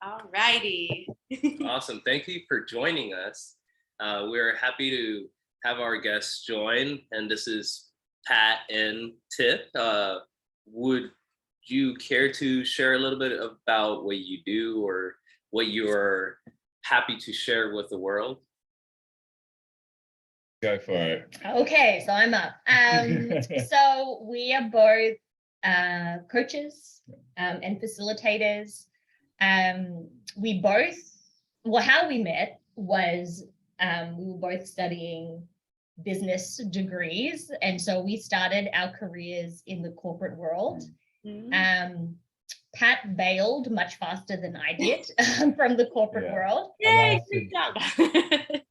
All righty. Awesome. Thank you for joining us. We're happy to have our guests join, and this is Pat and Tiff. Would you care to share a little bit about what you do or what you're happy to share with the world? Go for it. Okay, so I'm up. So we are both coaches and facilitators. We both, well, how we met was we were both studying business degrees, and so we started our careers in the corporate world. Pat bailed much faster than I did from the corporate world. Yay, good job.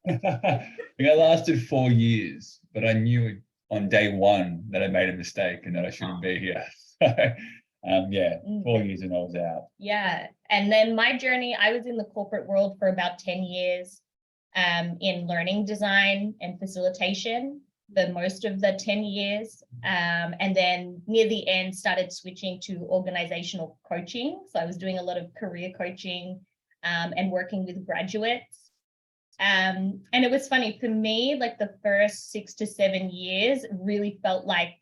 I lasted 4 years, but I knew on day one that I made a mistake and that I shouldn't be here. So 4 years and I was out. Yeah, and then my journey, I was in the corporate world for about 10 years in learning design and facilitation, the most of the 10 years. And then near the end, started switching to organizational coaching. So I was doing a lot of career coaching and working with graduates. And it was funny for me, like the first 6 to 7 years really felt like,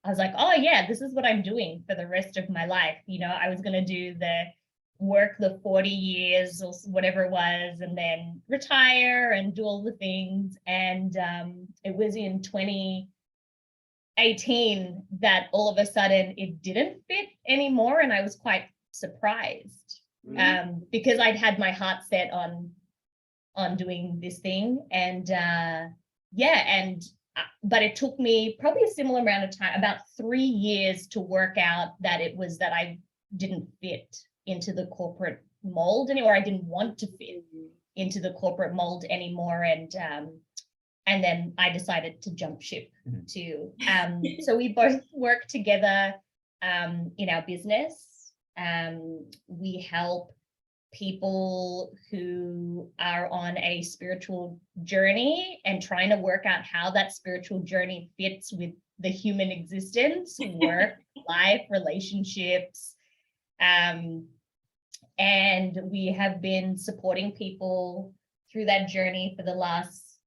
I was like, oh yeah, this is what I'm doing for the rest of my life. You know, I was going to do the 40 years or whatever it was, and then retire and do all the things. And it was in 2018 that all of a sudden it didn't fit anymore. And I was quite surprised because I'd had my heart set on doing this thing. And but it took me probably a similar amount of time, about 3 years, to work out that it was that I didn't fit into the corporate mold anymore. I didn't want to fit into the corporate mold anymore. And then I decided to jump ship too. So we both work together in our business. We help people who are on a spiritual journey and trying to work out how that spiritual journey fits with the human existence, work, life, relationships. And we have been supporting people through that journey for the last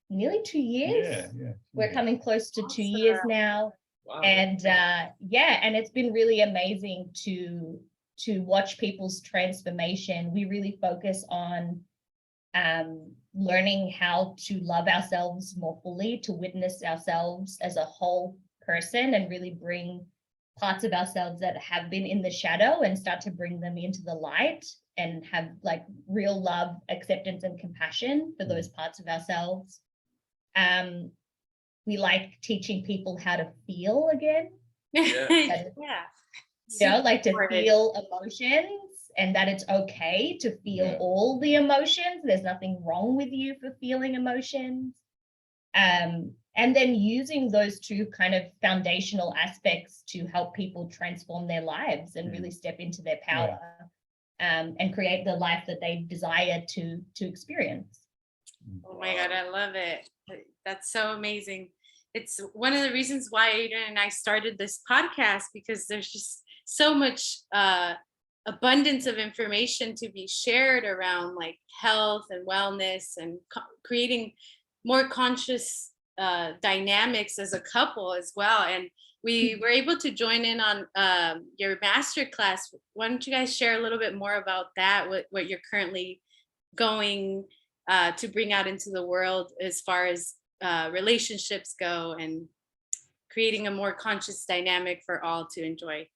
nearly 2 years. We're coming close to 2 years now. Wow. And and it's been really amazing to watch people's transformation. We really focus on learning how to love ourselves more fully, to witness ourselves as a whole person, and really bring parts of ourselves that have been in the shadow and start to bring them into the light, and have like real love, acceptance, and compassion for those parts of ourselves. We like teaching people how to feel again. You know, like to feel emotions, and that it's okay to feel all the emotions. There's nothing wrong with you for feeling emotions. And then using those two kind of foundational aspects to help people transform their lives and really step into their power and create the life that they desire to experience. Oh my God, I love it. That's so amazing. It's one of the reasons why Adrian and I started this podcast, because there's just so much abundance of information to be shared around like health and wellness, and creating more conscious dynamics as a couple as well. And we were able to join in on your masterclass. Why don't you guys share a little bit more about that, what you're currently going to bring out into the world as far as relationships go, and creating a more conscious dynamic for all to enjoy?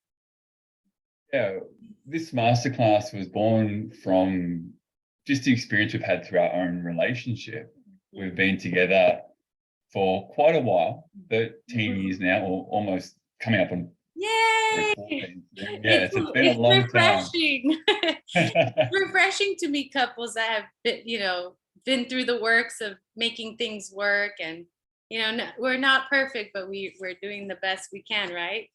Yeah, this masterclass was born from just the experience we've had through our own relationship. We've been together for quite a while, 13 years now, or almost coming up on. Yay! 14. It's been a long refreshing. time. Refreshing to meet couples that have been through the works of making things work, and we're not perfect, but we're doing the best we can, right?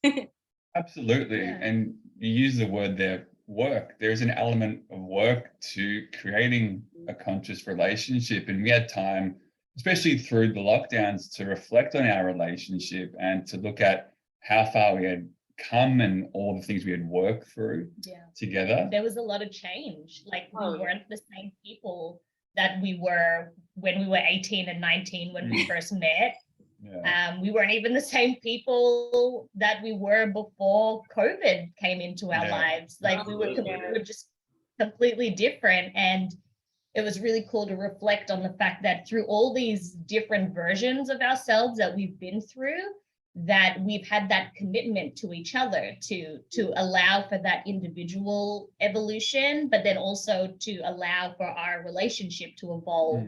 Absolutely. And you use the word there, work. There's an element of work to creating a conscious relationship. And we had time, especially through the lockdowns, to reflect on our relationship and to look at how far we had come and all the things we had worked through together. There was a lot of change. Like we Oh, yeah. weren't the same people that we were when we were 18 and 19 when we first met. Yeah. We weren't even the same people that we were before COVID came into our lives. Like we were just completely different. And it was really cool to reflect on the fact that through all these different versions of ourselves that we've been through, that we've had that commitment to each other to allow for that individual evolution, but then also to allow for our relationship to evolve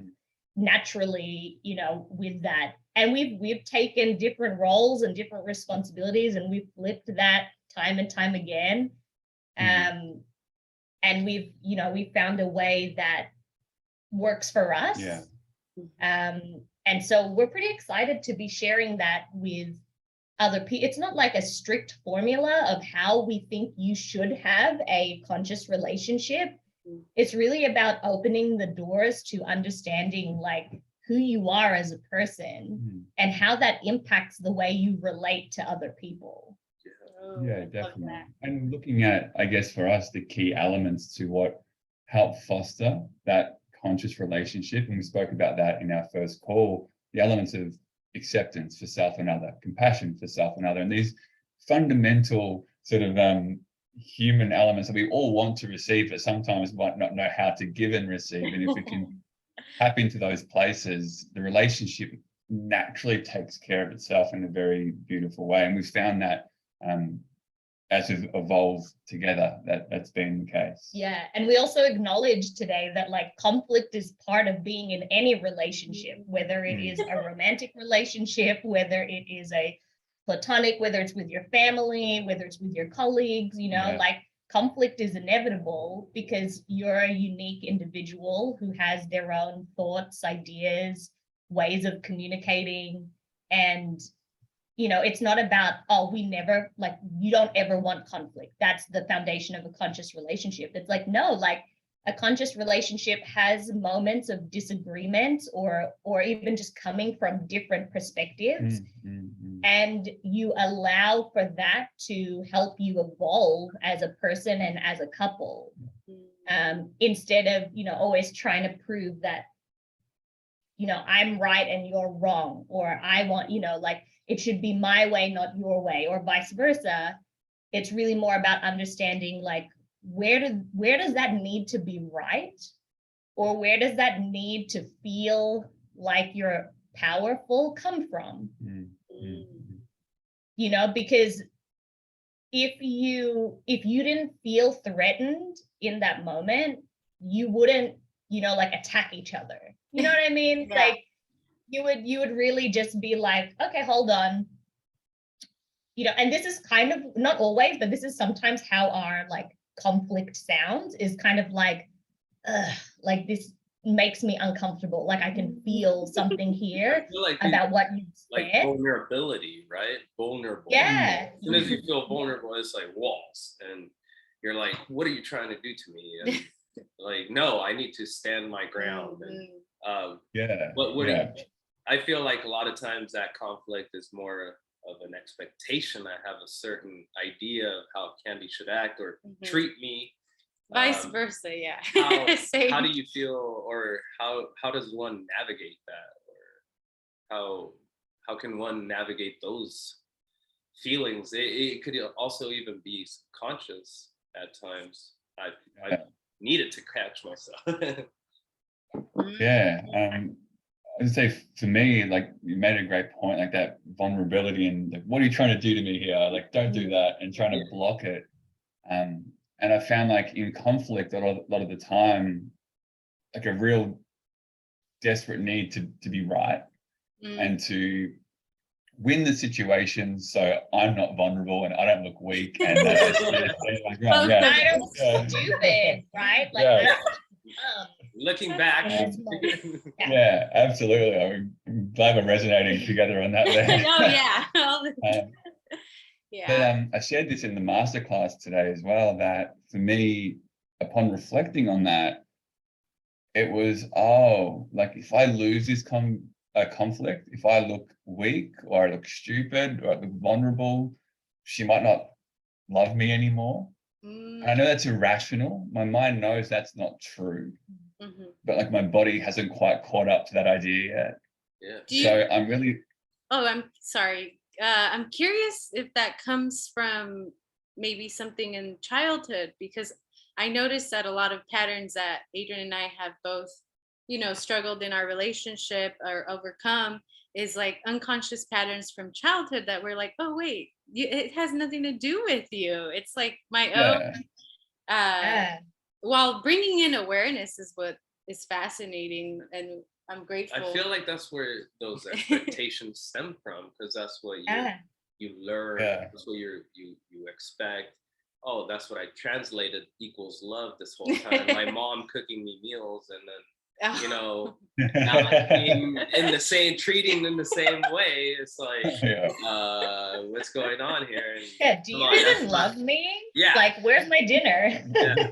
naturally, you know, with that. And we've taken different roles and different responsibilities, and we've flipped that time and time again. And we've found a way that works for us. And so we're pretty excited to be sharing that with other people. It's not like a strict formula of how we think you should have a conscious relationship. It's really about opening the doors to understanding like who you are as a person and how that impacts the way you relate to other people. Yeah, definitely. And looking at, I guess for us, the key elements to what help foster that conscious relationship, and we spoke about that in our first call, the elements of acceptance for self and other, compassion for self and other, and these fundamental sort of human elements that we all want to receive, but sometimes might not know how to give and receive. And if we can tap into those places, the relationship naturally takes care of itself in a very beautiful way. And we've found that as we've evolved together, that's been the case. Yeah, and we also acknowledge today that like conflict is part of being in any relationship, whether it is a romantic relationship, whether it is a platonic, whether it's with your family, whether it's with your colleagues, you know, like conflict is inevitable because you're a unique individual who has their own thoughts, ideas, ways of communicating. And you know, it's not about, oh, we never, like, you don't ever want conflict. That's the foundation of a conscious relationship. It's like, no, like a conscious relationship has moments of disagreement or even just coming from different perspectives. And you allow for that to help you evolve as a person and as a couple. Instead of, you know, always trying to prove that, you know, I'm right and you're wrong, or I want, you know, like, it should be my way, not your way, or vice versa. It's really more about understanding like where does that need to be right? Or where does that need to feel like you're powerful come from? You know, because if you didn't feel threatened in that moment, you wouldn't, you know, like attack each other. You know what I mean? Like you would really just be like, okay, hold on. You know, and this is kind of not always, but this is sometimes how our like conflict sounds, is kind of like, like this makes me uncomfortable. Like I can feel something here like about what you said. Like vulnerability, right? Vulnerable. Yeah. As soon as you feel vulnerable, it's like walls. And you're like, what are you trying to do to me? And like, no, I need to stand my ground. And I feel like a lot of times that conflict is more of an expectation. I have a certain idea of how Candy should act or treat me. Vice versa, yeah. How do you feel, or how does one navigate that, or how can one navigate those feelings? It could also even be subconscious at times. I needed to catch myself. I would say for me, like you made a great point, like that vulnerability and like, what are you trying to do to me here? Like, don't do that, and trying to block it. And I found like in conflict a lot of the time, like a real desperate need to be right and to win the situation so I'm not vulnerable and I don't look weak and I don't look stupid, right? Like looking back. Yeah, absolutely. I'm glad we're resonating together on that there. Oh yeah. But I shared this in the masterclass today as well, that for me, upon reflecting on that, it was, like if I lose this conflict, if I look weak or I look stupid or I look vulnerable, she might not love me anymore. Mm, I know that's irrational. My mind knows that's not true, mhm. but like my body hasn't quite caught up to that idea yet. Yeah. Do you- So I'm really, Oh, I'm sorry. I'm curious if that comes from maybe something in childhood, because I noticed that a lot of patterns that Adrian and I have both, struggled in our relationship or overcome is like unconscious patterns from childhood that we're like, oh, wait, it has nothing to do with you. It's like my own. yeah, Yeah. While bringing in awareness is what is fascinating, and I'm grateful. I feel like that's where those expectations stem from, because that's what Yeah. you learn. Yeah. That's what you expect. Oh, that's what I translated equals love this whole time. My mom cooking me meals, and then not being in the same, treating in the same way. It's like, yeah. what's going on here? And Yeah. Do come you on, that's even not- love me? Yeah. Like, where's my dinner? Yeah,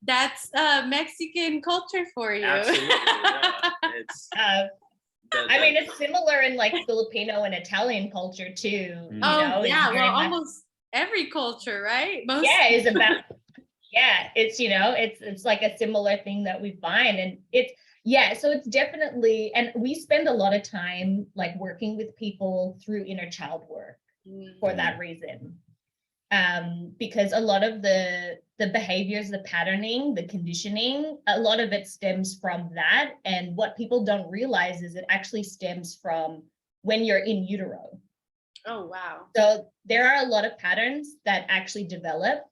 That's Mexican culture for you. absolutely. Yeah. It's I mean, it's similar in like Filipino and Italian culture too. Mm. Oh It's yeah, very well, much- almost every culture, right? Most. yeah, is about it's it's like a similar thing that we find, and so it's definitely, and we spend a lot of time like working with people through inner child work for that reason, because a lot of the behaviors, the patterning, the conditioning, a lot of it stems from that, and what people don't realize is it actually stems from when you're in utero. Oh wow. So there are a lot of patterns that actually develop.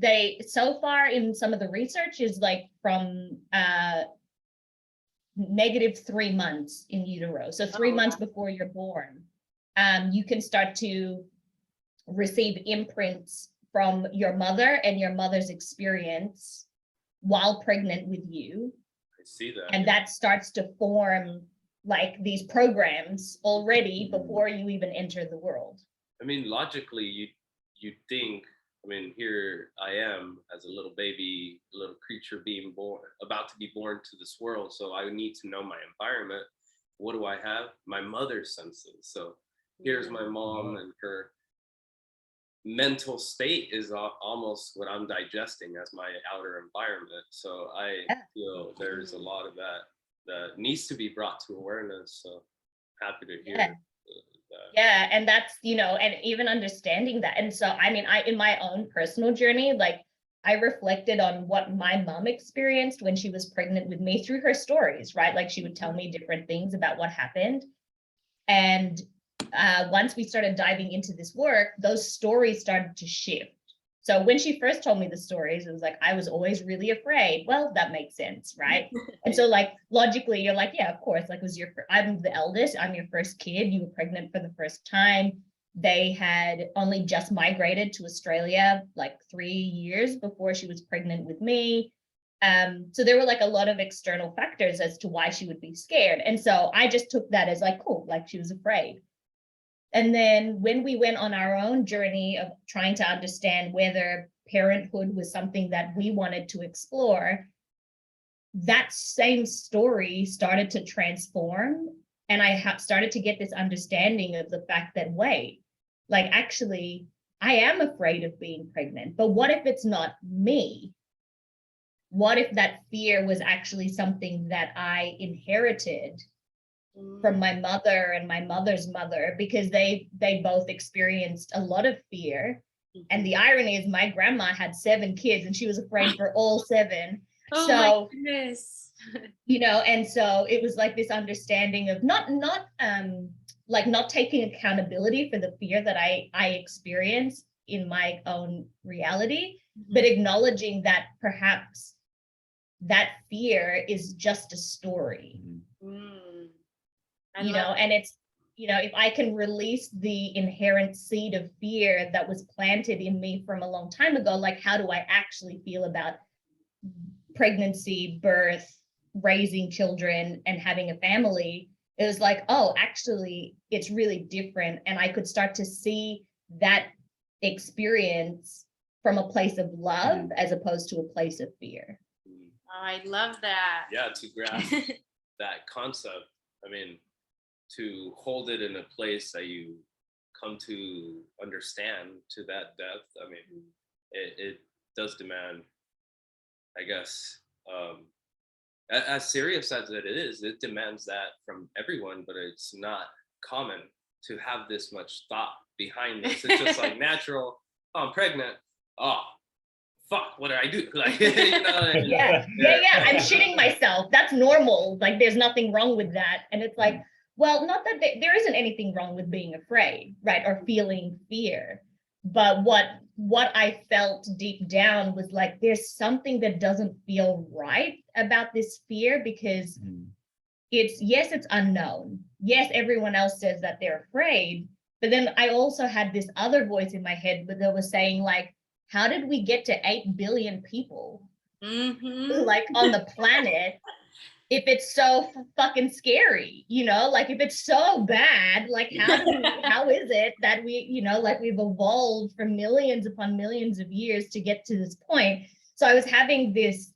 They so far in some of the research is like from -3 months in utero. So 3 months before you're born, you can start to receive imprints from your mother and your mother's experience while pregnant with you. I see that. And that starts to form like these programs already before you even enter the world. I mean, logically, you think, I mean, here I am as a little baby, little creature being born, about to be born to this world. So I need to know my environment. What do I have? My mother's senses. So here's my mom, and her mental state is almost what I'm digesting as my outer environment. So I feel there's a lot of that needs to be brought to awareness. So happy to hear that. Yeah, and that's, and even understanding that. And so, I mean, in my own personal journey, like I reflected on what my mom experienced when she was pregnant with me through her stories, right? Like she would tell me different things about what happened. And once we started diving into this work, those stories started to shift. So when she first told me the stories, it was like, I was always really afraid. Well, that makes sense, right? And so like, logically, you're like, yeah, of course, like I'm the eldest, I'm your first kid, you were pregnant for the first time. They had only just migrated to Australia like 3 years before she was pregnant with me. So there were like a lot of external factors as to why she would be scared. And so I just took that as like, cool, like she was afraid. And then when we went on our own journey of trying to understand whether parenthood was something that we wanted to explore, that same story started to transform. And I started to get this understanding of the fact that, wait, like actually, I am afraid of being pregnant, but what if it's not me? What if that fear was actually something that I inherited from my mother and my mother's mother, because they both experienced a lot of fear. And the irony is my grandma had 7 kids and she was afraid for all 7. Oh So, my goodness. and so it was like this understanding of not taking accountability for the fear that I experienced in my own reality, but acknowledging that perhaps that fear is just a story. And it's, if I can release the inherent seed of fear that was planted in me from a long time ago, like how do I actually feel about pregnancy, birth, raising children, and having a family? It was like, oh, actually, it's really different. And I could start to see that experience from a place of love as opposed to a place of fear. Oh, I love that. Yeah, to grasp that concept. I mean, to hold it in a place that you come to understand to that depth. I mean, it does demand, I guess, as serious as it is, it demands that from everyone, but it's not common to have this much thought behind this. It's just like natural, oh, I'm pregnant, oh, fuck, what did I do? Like, you know, yeah, I'm shitting myself. That's normal. Like, there's nothing wrong with that. And it's like, well, not that there isn't anything wrong with being afraid, right? Or feeling fear. But what I felt deep down was like, there's something that doesn't feel right about this fear, because it's unknown. Yes, everyone else says that they're afraid. But then I also had this other voice in my head that was saying, like, how did we get to 8 billion people like on the planet if it's so fucking scary, you know? Like, if it's so bad, like, how is it that we, you know, like, we've evolved for millions upon millions of years to get to this point? So I was having this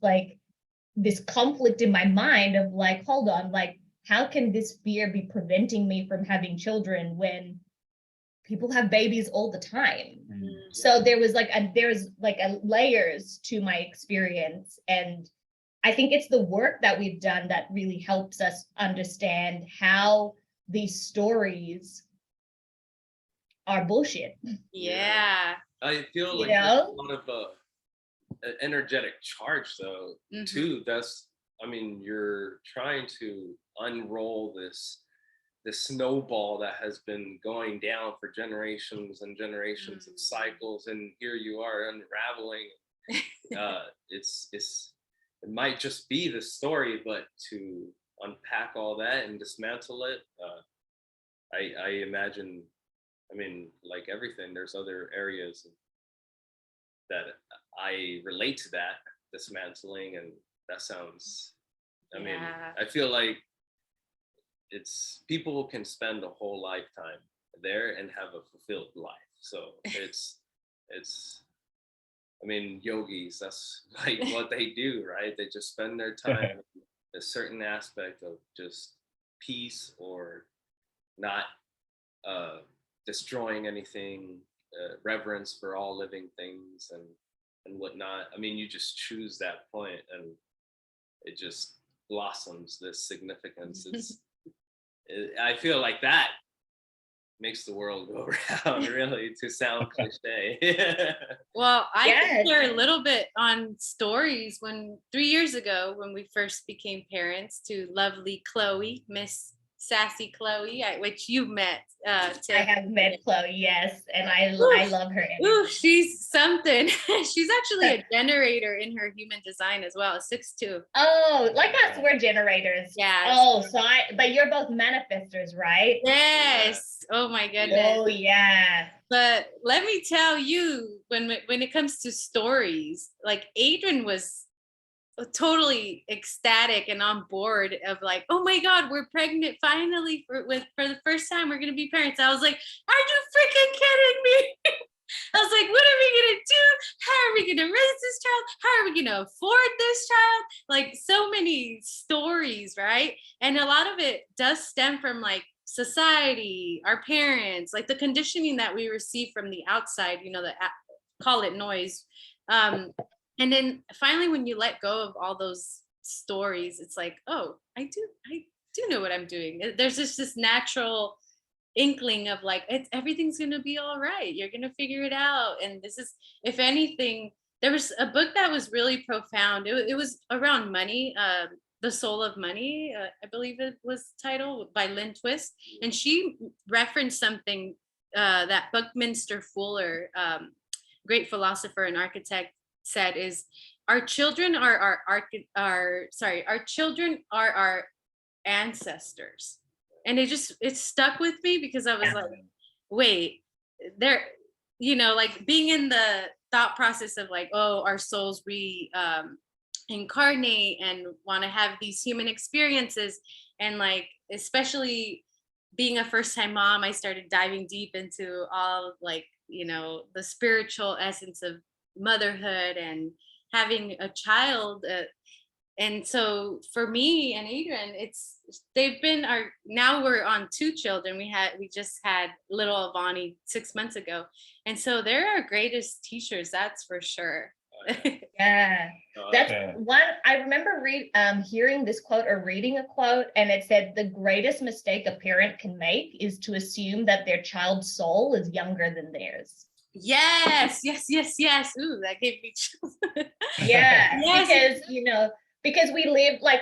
conflict in my mind of like, hold on, like, how can this fear be preventing me from having children when people have babies all the time? So there was like a layers to my experience, and I think it's the work that we've done that really helps us understand how these stories are bullshit. Yeah. I feel like You there's know? a lot of energetic charge though, too. That's, I mean, you're trying to unroll this snowball that has been going down for generations and generations of cycles, and here you are unraveling. It might just be the story, but to unpack all that and dismantle it, I imagine, I mean, like everything, there's other areas that I relate to that dismantling, and that sounds, I mean, I feel like it's, people can spend a whole lifetime there and have a fulfilled life. So it's I mean, yogis, that's like what they do, right? They just spend their time in a certain aspect of just peace, or not destroying anything, reverence for all living things and whatnot. I mean, you just choose that point and it just blossoms this significance. I feel like that makes the world go round, really, to sound cliche. Well, I can share a little bit on stories. 3 years ago, when we first became parents to lovely Chloe, Miss Sassy Chloe, which you met. I have met Chloe, yes, and I love her energy. Ooh, she's something. She's actually a generator in her human design as well, 6'2". Oh, like us, we're generators. Yeah. Oh, but you're both manifestors, right? Yes. Oh my goodness. Oh yeah. But let me tell you, when it comes to stories, like Adrian was totally ecstatic and on board of like, oh my God, we're pregnant finally for the first time, we're gonna be parents. I was like, are you freaking kidding me? I was like, what are we gonna do? How are we gonna raise this child? How are we gonna afford this child? Like, so many stories, right? And a lot of it does stem from like society, our parents, like the conditioning that we receive from the outside, you know, call it noise. And then finally, when you let go of all those stories, it's like, oh, I do know what I'm doing. There's just this natural inkling of like, everything's gonna be all right. You're gonna figure it out. And this is, if anything, there was a book that was really profound. It was around money. The Soul of Money, I believe it was titled, by Lynn Twist, and she referenced something that Buckminster Fuller, great philosopher and architect, said is, our children are our children are our ancestors. And it stuck with me, because I was like, wait, they're, you know, like being in the thought process of like, oh, our souls incarnate and want to have these human experiences. And like, especially being a first-time mom, I started diving deep into all like, you know, the spiritual essence of motherhood and having a child. And so for me and Adrian, they've been now we're on 2 children. We just had little Avani 6 months ago. And so they're our greatest teachers, that's for sure. Yeah, that's one. I remember hearing this quote or reading a quote, and it said the greatest mistake a parent can make is to assume that their child's soul is younger than theirs. Yes. Ooh, that gave me chills. Yeah, Yes. because we live like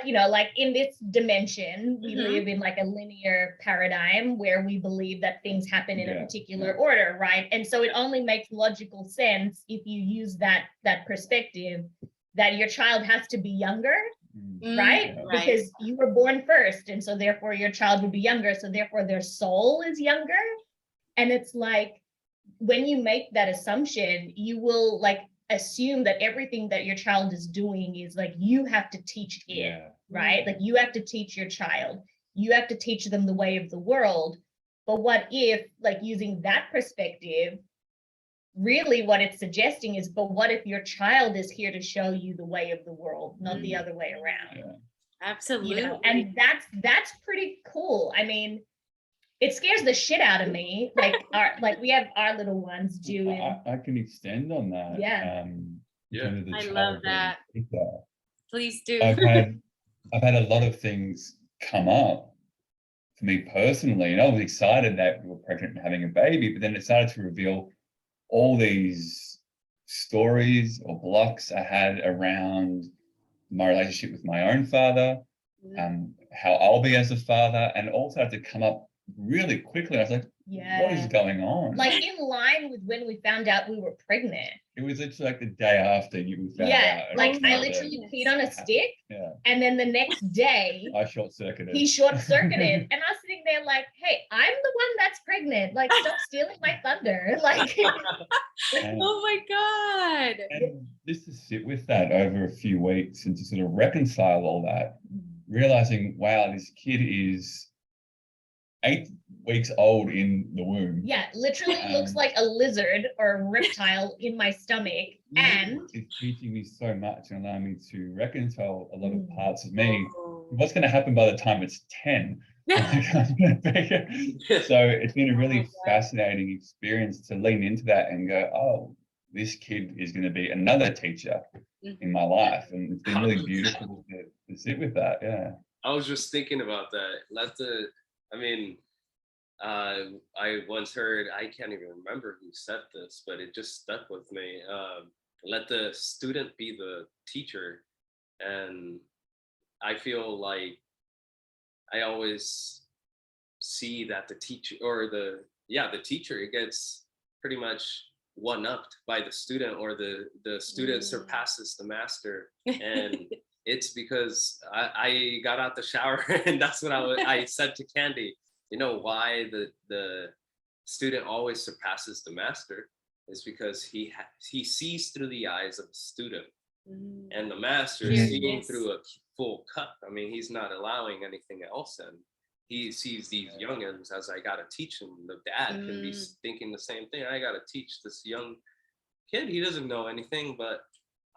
in this dimension, we live in like a linear paradigm where we believe that things happen in a particular order, right? And so it only makes logical sense if you use that perspective that your child has to be younger, right? Because you were born first, and so therefore your child would be younger, so therefore their soul is younger. And it's like, when you make that assumption, you will like assume that everything that your child is doing is like you have to teach it, right? Like you have to teach your child, you have to teach them the way of the world. But what if, like, using that perspective, really what it's suggesting is, but what if your child is here to show you the way of the world, not the other way around? Absolutely. And that's pretty cool. I mean, it scares the shit out of me. Like we have our little ones doing. I can extend on that. I love that. Please do. I've had a lot of things come up for me personally, and I was excited that we were pregnant and having a baby, but then it started to reveal all these stories or blocks I had around my relationship with my own father, how I'll be as a father, and all started to come up really quickly. I was like, what is going on? Like in line with when we found out we were pregnant. It was literally like the day after you found out. Like I literally peed on a stick, and then the next day I short-circuited. He short-circuited, and I was sitting there like, "Hey, I'm the one that's pregnant. Like, stop stealing my thunder!" Like, oh my god! And just to sit with that over a few weeks and to sort of reconcile all that, realizing, wow, this kid is 8 weeks old in the womb. Yeah, literally looks like a lizard or a reptile in my stomach. And it's teaching me so much and allowing me to reconcile a lot of parts of me. What's going to happen by the time it's 10? So it's been a really fascinating experience to lean into that and go, oh, this kid is going to be another teacher in my life. And it's been really beautiful to sit with that. Yeah. I was just thinking about that. I once heard, I can't even remember who said this, but it just stuck with me. Let the student be the teacher. And I feel like I always see that the teacher or the teacher gets pretty much one-upped by the student, or the student surpasses the master. And it's because I got out the shower and that's what I said to Candy. You know why the student always surpasses the master is because he sees through the eyes of the student, and the master is seeing through a full cup. I mean, he's not allowing anything else in. He sees these youngins as I gotta teach him. The dad can be thinking the same thing. I gotta teach this young kid. He doesn't know anything, but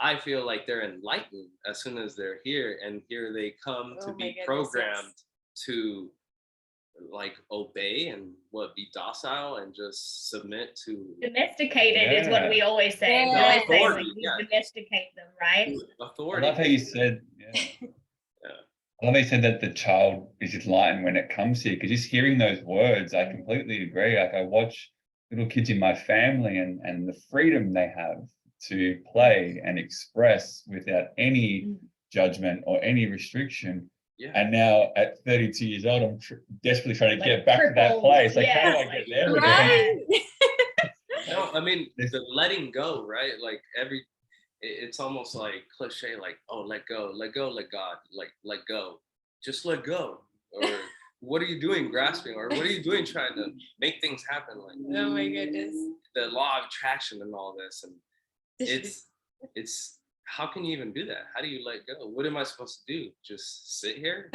I feel like they're enlightened as soon as they're here, and here they come to be programmed to like obey and be docile and just submit to. Domesticated is what we always say. Authority, domesticate them, right? Authority. I love how you said, I love how you said that the child is enlightened when it comes here, because just hearing those words, I completely agree. Like I watch little kids in my family and the freedom they have to play and express without any judgment or any restriction. And now at 32 years old, I'm desperately trying to get back to that place. Like, how do I get there again? No, I mean, the letting go, right? Like it's almost like cliche, like, oh, let go, let God, like, let go, just let go. Or what are you doing grasping? Or what are you doing trying to make things happen? Like, oh my goodness. The law of attraction and all this. And it's, how can you even do that? How do you let go? What am I supposed to do? Just sit here?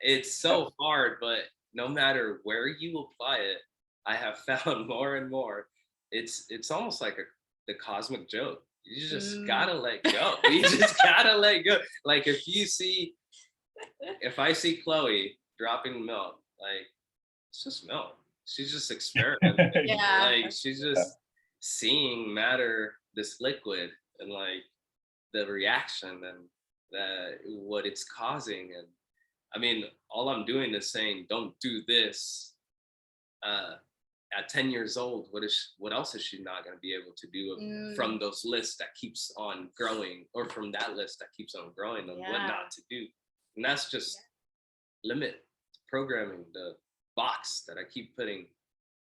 It's so hard, but no matter where you apply it, I have found more and more, it's almost like the cosmic joke. you just gotta let go. You just gotta let go. Like if I see Chloe dropping milk, like it's just milk. She's just experimenting. Yeah. Like she's just seeing matter, this liquid, and like the reaction and what it's causing. And I mean, all I'm doing is saying, don't do this. At 10 years old, what else is she not going to be able to do from those lists that keeps on growing, or from that list that keeps on growing, and what not to do? And that's just limit programming, the box that I keep putting,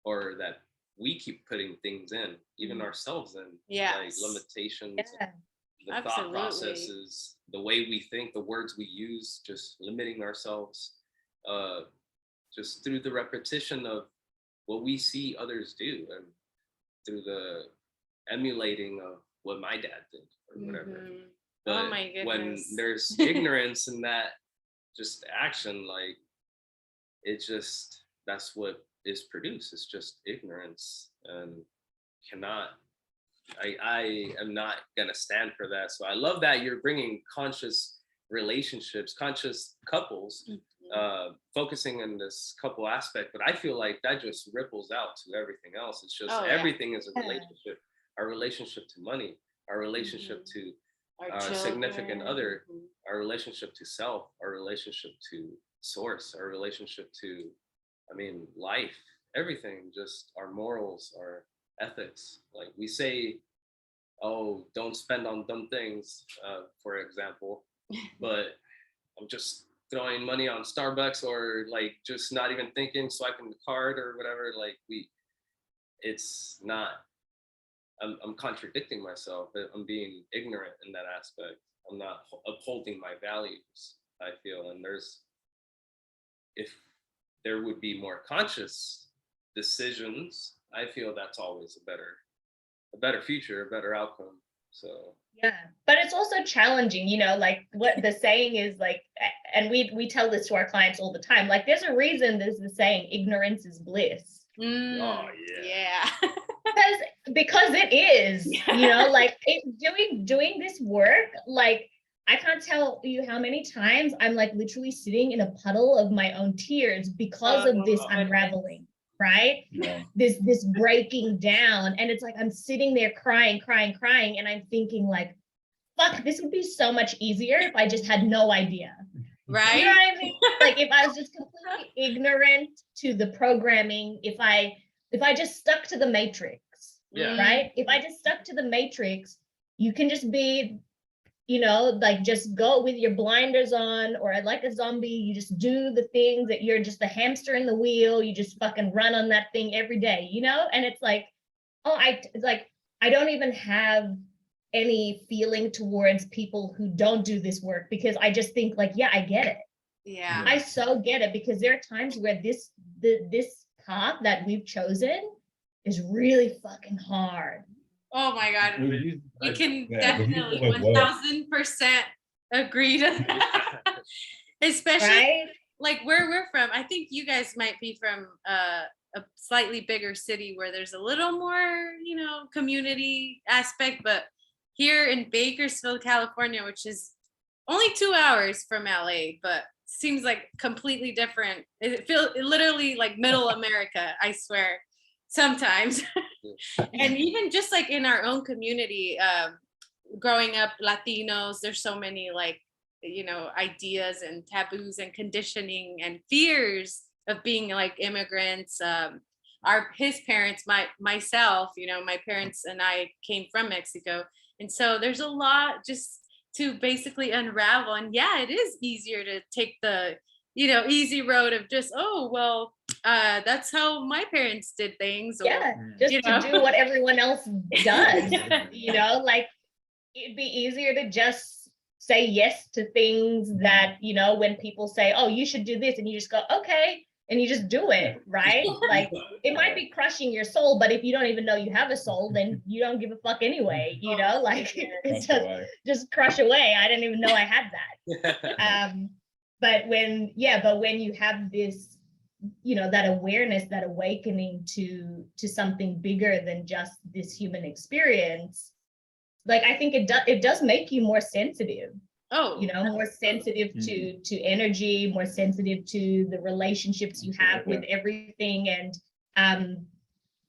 or that we keep putting things in, even ourselves in, like limitations, the thought processes, the way we think, the words we use, just limiting ourselves, just through the repetition of what we see others do, and through the emulating of what my dad did or whatever. But oh my goodness. When there's ignorance in that just action, like that's what is produced. It's just ignorance, and I am not gonna stand for that. So I love that you're bringing conscious relationships, conscious couples, focusing on this couple aspect, but I feel like that just ripples out to everything else. It's just everything is a relationship. Our relationship to money, our relationship to our significant other, our relationship to self, our relationship to source, our relationship to, life, everything, just our morals, our ethics. Like we say, oh, don't spend on dumb things, for example, but I'm just throwing money on Starbucks, or like just not even thinking, swiping the card or whatever. Like it's not, I'm contradicting myself. I'm being ignorant in that aspect. I'm not upholding my values, I feel. And if there would be more conscious decisions, I feel that's always a better future, a better outcome. So but it's also challenging, like what the saying is, like, and we tell this to our clients all the time, like there's a reason there's the saying, ignorance is bliss. Oh yeah. because it is, like doing this work, like I can't tell you how many times I'm like literally sitting in a puddle of my own tears because of this unraveling, right? This breaking down. And it's like I'm sitting there crying, and I'm thinking like, fuck, this would be so much easier if I just had no idea. Right. You know what I mean? Like if I was just completely ignorant to the programming, if I just stuck to the matrix, right? If I just stuck to the matrix, you can just be, like just go with your blinders on, or like a zombie, you just do the things that you're just the hamster in the wheel, you just fucking run on that thing every day, And it's like, I don't even have any feeling towards people who don't do this work, because I just think like, I get it. Yeah. I so get it, because there are times where this path that we've chosen is really fucking hard. Oh my God. We can definitely 1000% agree to that. Especially like where we're from. I think you guys might be from a slightly bigger city where there's a little more, community aspect, but here in Bakersfield, California, which is only 2 hours from LA, but seems like completely different. It feels literally like middle America, I swear, sometimes. And even just like in our own community, growing up Latinos, there's so many like, ideas and taboos and conditioning and fears of being like immigrants. His parents, myself, my parents and I came from Mexico. And so there's a lot just to basically unravel. And it is easier to take the, easy road of just, that's how my parents did things. Or, just to do what everyone else does, like it'd be easier to just say yes to things that, when people say, oh, you should do this, and you just go, okay, and you just do it, right? Like it might be crushing your soul, but if you don't even know you have a soul, then you don't give a fuck anyway, like it's just crush away. I didn't even know I had that. But when you have this, that awareness, that awakening to something bigger than just this human experience, like, I think it does make you more sensitive, Oh, you know, more sensitive to energy, more sensitive to the relationships you have with everything. And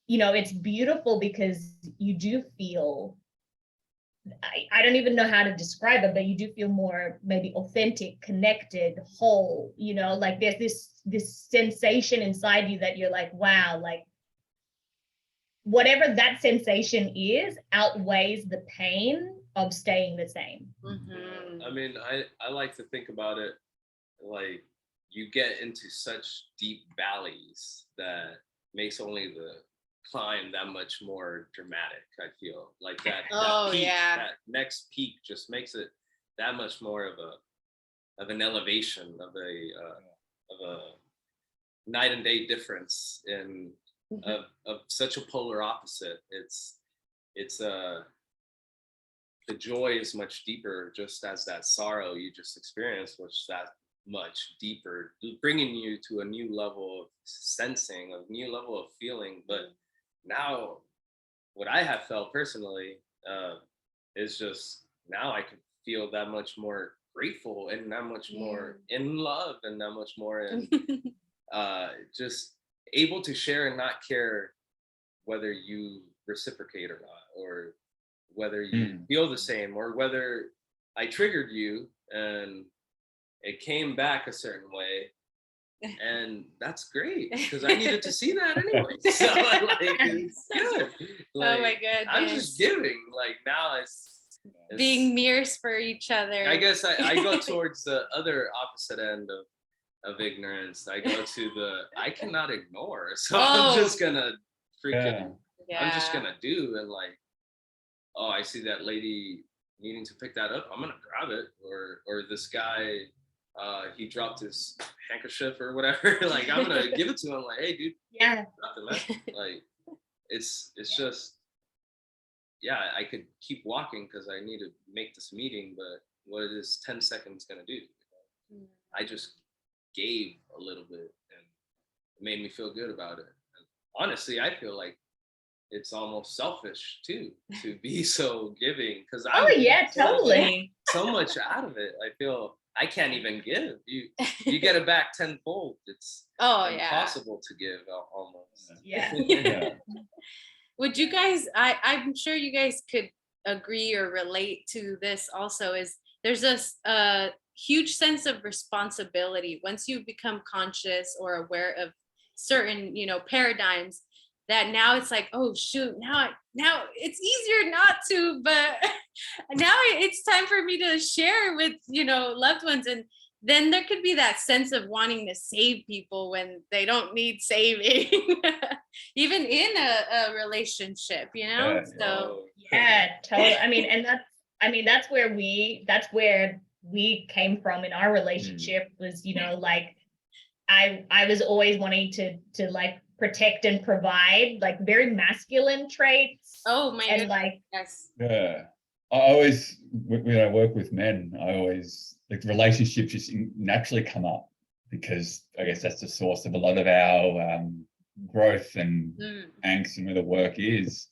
you know, it's beautiful because you do feel, I don't even know how to describe it, but you do feel more maybe authentic, connected, whole, you know, like there's this sensation inside you that you're like, wow, like whatever that sensation is outweighs the pain of staying the same. mhm. I mean, I like to think about it like you get into such deep valleys that makes only the climb that much more dramatic. I feel like that Oh, peak, yeah. that next peak just makes it that much more of an elevation, of a night and day difference in of such a polar opposite. It's the joy is much deeper, just as that sorrow you just experienced was that much deeper, bringing you to a new level of sensing, a new level of feeling. But now, what I have felt personally is just now I can feel that much more grateful and that much more in love and that much more in just able to share and not care whether you reciprocate or not, or whether you feel the same, or whether I triggered you and it came back a certain way. And that's great because I needed to see that anyway. So like, it's good. Like, Oh my goodness. I'm just giving. Like now it's Being mirrors for each other. I guess I go towards the other opposite end of ignorance. I go to the I cannot ignore. So I'm just gonna freaking I'm just gonna do. And like, oh, I see that lady needing to pick that up, I'm gonna grab it. Or this guy he dropped his handkerchief or whatever. Like I'm gonna give it to him. Like, hey, dude, drop it, man. Like it's just I could keep walking because I need to make this meeting, but what is 10 seconds gonna do? I just gave a little bit and it made me feel good about it. And honestly, I feel like it's almost selfish too to be so giving because I'm Totally. so much out of it. I feel I can't even give. You get it back tenfold. It's impossible to give almost. Would you guys, I'm sure you guys could agree or relate to this also, is there's a huge sense of responsibility once you become conscious or aware of certain, you know, paradigms, that now it's like, oh shoot, now it's easier not to, but now it's time for me to share with, you know, loved ones. And then there could be that sense of wanting to save people when they don't need saving, even in a relationship, you know? Totally. I mean, and that's where we came from in our relationship was, you know, like I was always wanting to like protect and provide, like very masculine traits. Oh my and goodness. like I always, when I work with men, I always like relationships just naturally come up because I guess that's the source of a lot of our growth and angst and where the work is.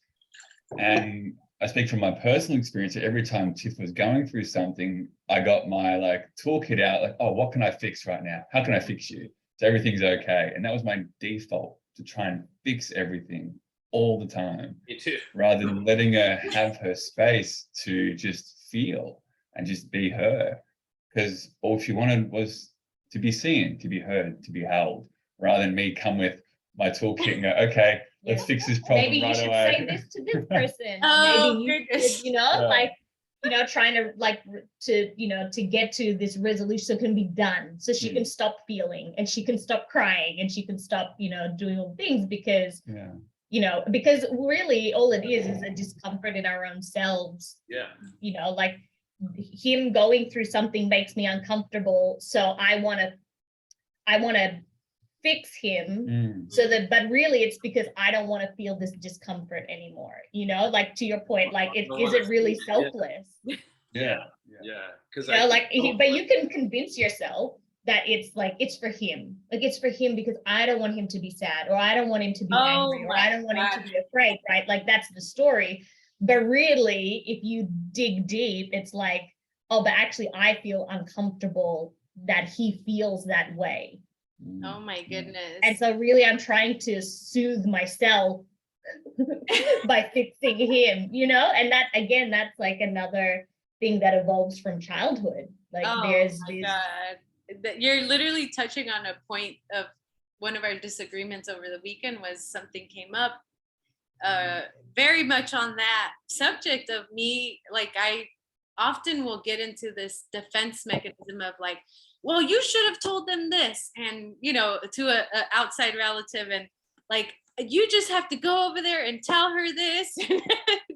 And I speak from my personal experience that every time Tiff was going through something, I got my like toolkit out, like, oh, what can I fix right now? How can I fix you so everything's okay? And that was my default, to try and fix everything all the time. Me too. Rather than letting her have her space to just feel and just be her. Because all she wanted was to be seen, to be heard, to be held, rather than me come with my toolkit and go, okay, let's fix this problem maybe right you should away. say this to this person. Oh, maybe you should, you know, like, you know, trying to like to, you know, to get to this resolution so it can be done, so she can stop feeling and she can stop crying and she can stop, you know, doing all things because you know, because really all it is a discomfort in our own selves. You know, like him going through something makes me uncomfortable, so I want to fix him so that, but really it's because I don't want to feel this discomfort anymore, you know, like to your point, like is it really selfless? Because you know, like but you can convince yourself that it's like it's for him, like it's for him because I don't want him to be sad, or I don't want him to be angry, or I don't want him to be afraid, right? Like that's the story. But really, if you dig deep, it's like, oh, but actually I feel uncomfortable that he feels that way. Oh my goodness. And so really I'm trying to soothe myself by fixing him, you know? And that, again, that's like another thing that evolves from childhood. Like Oh there's my these, God. You're literally touching on a point of one of our disagreements over the weekend was something came up very much on that subject of me. Like I often will get into this defense mechanism of like, well, you should have told them this, and to a outside relative, and like you just have to go over there and tell her this,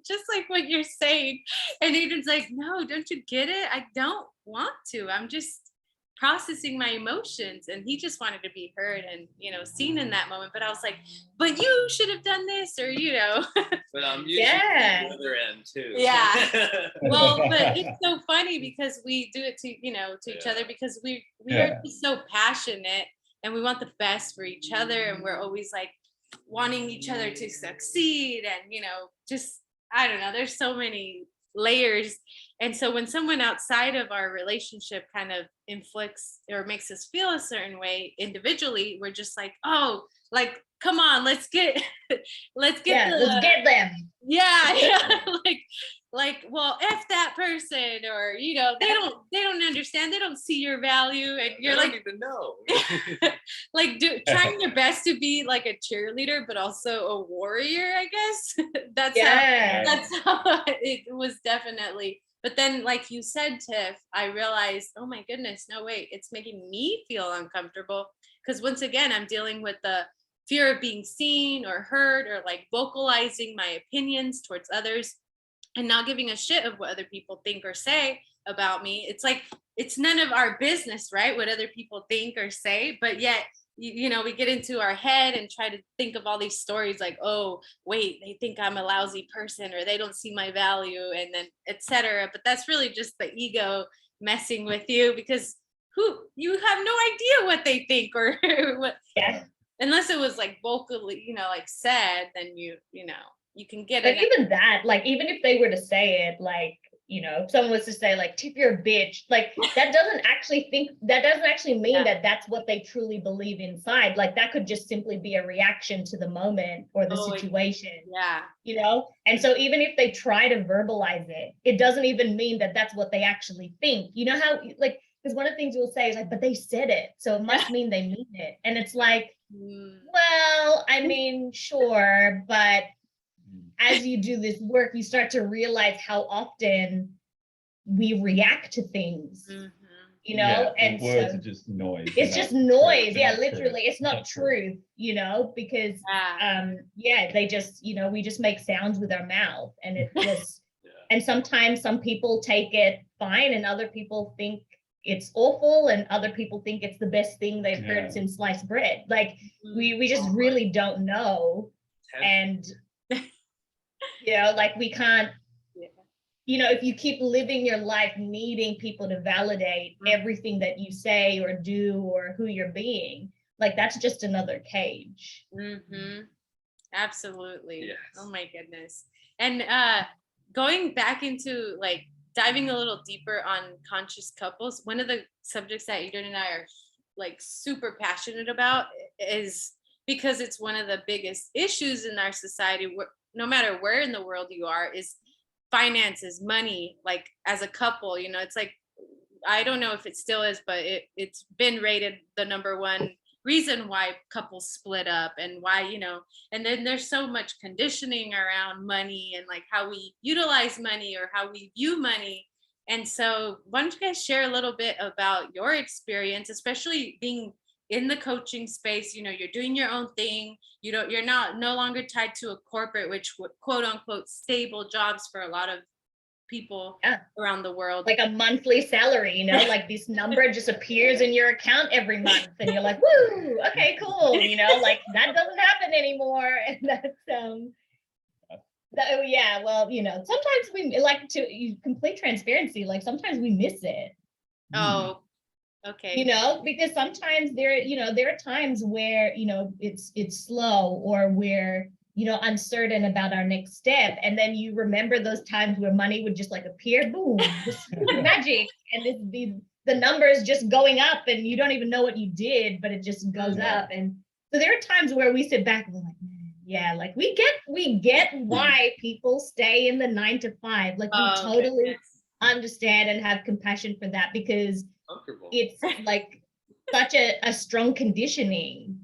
just like what you're saying. And Adrian's like, no, don't you get it? I don't want to. I'm just processing my emotions, and he just wanted to be heard and seen in that moment. But I was like, but you should have done this, or But I'm usually Yeah. the other end too. Yeah. Well, but it's so funny because we do it to each other, because we are just so passionate and we want the best for each other, and we're always like wanting each other to succeed, and just I don't know, there's so many layers. And so when someone outside of our relationship kind of inflicts or makes us feel a certain way individually, we're just like, oh, like come on, let's get let's get let's get them. yeah. like well, F that person, or they don't understand, they don't see your value, and you're I like, don't even know. like trying your best to be like a cheerleader but also a warrior, I guess. that's how it was, definitely. But then, like you said, Tiff, I realized, oh my goodness, no, wait, it's making me feel uncomfortable, because once again I'm dealing with the fear of being seen or heard, or like vocalizing my opinions towards others and not giving a shit of what other people think or say about me. It's like, it's none of our business, right? What other people think or say, but yet, we get into our head and try to think of all these stories like, oh, wait, they think I'm a lousy person, or they don't see my value, and then etc. But that's really just the ego messing with you, because you have no idea what they think or what. Yeah. Unless it was like vocally, like said, then you can get But it. even that, like, even if they were to say it, like, if someone was to say like, Tiff, you're a bitch, like that doesn't actually mean that that's what they truly believe inside. Like that could just simply be a reaction to the moment or the situation. Yeah. And so even if they try to verbalize it, it doesn't even mean that that's what they actually think. You know how, like, because one of the things we'll say is like, but they said it, so it must mean they mean it. And it's like, well, I mean, sure, but as you do this work, you start to realize how often we react to things, and words are just noise. It's just noise. Yeah, literally. It's not truth, because they just, we just make sounds with our mouth, and it just, and sometimes some people take it fine and other people think it's awful, and other people think it's the best thing they've heard since sliced bread. Like we just really don't know. And like we can't, if you keep living your life needing people to validate everything that you say or do or who you're being, like that's just another cage. Absolutely. Yes. Oh my goodness. And going back into like diving a little deeper on conscious couples, one of the subjects that Adrian and I are like super passionate about is because it's one of the biggest issues in our society, no matter where in the world you are, is finances, money. Like as a couple, it's like, I don't know if it still is, but it's been rated the number one reason why couples split up, and why, and then there's so much conditioning around money and like how we utilize money or how we view money. And so why don't you guys share a little bit about your experience, especially being in the coaching space? You're doing your own thing. You're no longer tied to a corporate, which quote unquote stable jobs for a lot of people around the world, like a monthly salary, like this number just appears in your account every month, and you're like, woo, okay, cool, like that doesn't happen anymore. And that's sometimes we like to complete transparency, like sometimes we miss it. Oh, okay. Because sometimes there are times where it's slow, or where uncertain about our next step. And then you remember those times where money would just like appear, boom, just magic. And the numbers just going up and you don't even know what you did, but it just goes up. And so there are times where we sit back and we're like, yeah, like we get why people stay in the 9 to 5. Like we totally understand and have compassion for that, because it's like such a strong conditioning,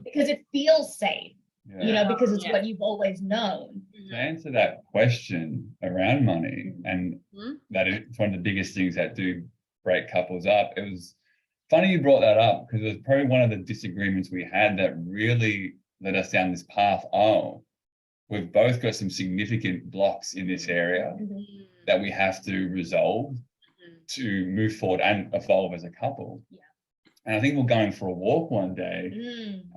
because it feels safe. Because it's what you've always known. To answer that question around money, and that is one of the biggest things that do break couples up. It was funny you brought that up, because it was probably one of the disagreements we had that really led us down this path. We've both got some significant blocks in this area that we have to resolve to move forward and evolve as a couple. And I think we're going for a walk one day,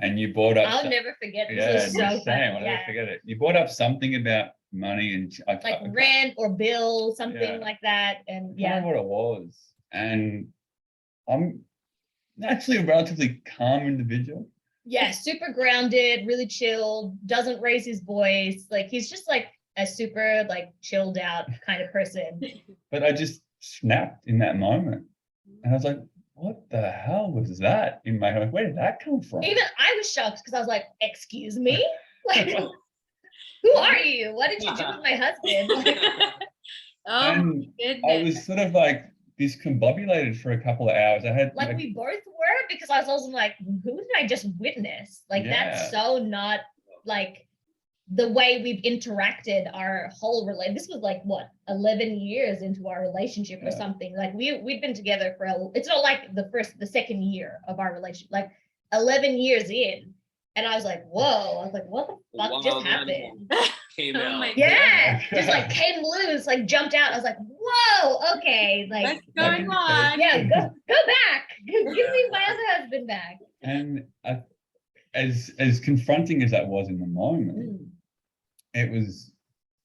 and you brought up. I'll never forget. This is so I'll never forget it. You brought up something about money and like rent or bill, something like that, and I don't know what it was. And I'm actually a relatively calm individual. Yeah, super grounded, really chilled, doesn't raise his voice. Like he's just like a super like chilled out kind of person. But I just snapped in that moment, and I was like, what the hell was that in my head? Where did that come from? Even I was shocked, because I was like, excuse me? Like, who are you? What did you do with my husband? My goodness. I was sort of like discombobulated for a couple of hours. I had like we both were, because I was also like, who did I just witness? Like that's so not like the way we've interacted our whole relationship. This was like what, 11 years into our relationship or something. Like we'd been together for it's not like the second year of our relationship, like 11 years in. And I was like, whoa, I was like, what the fuck just happened? Came out. Just like came loose, like jumped out. I was like, whoa, okay, like what's going on? Yeah, go back. Give me my other husband back. And as confronting as that was in the moment, it was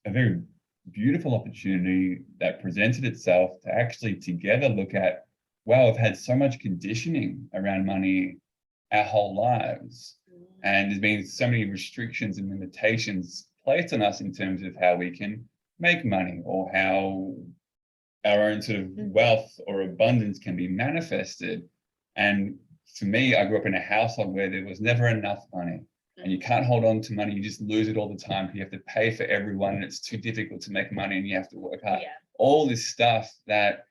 a very beautiful opportunity that presented itself to actually together look at, wow, we've had so much conditioning around money our whole lives. And there's been so many restrictions and limitations placed on us in terms of how we can make money, or how our own sort of wealth or abundance can be manifested. And for me, I grew up in a household where there was never enough money. And you can't hold on to money, you just lose it all the time. You have to pay for everyone, and it's too difficult to make money, and you have to work hard. All this stuff that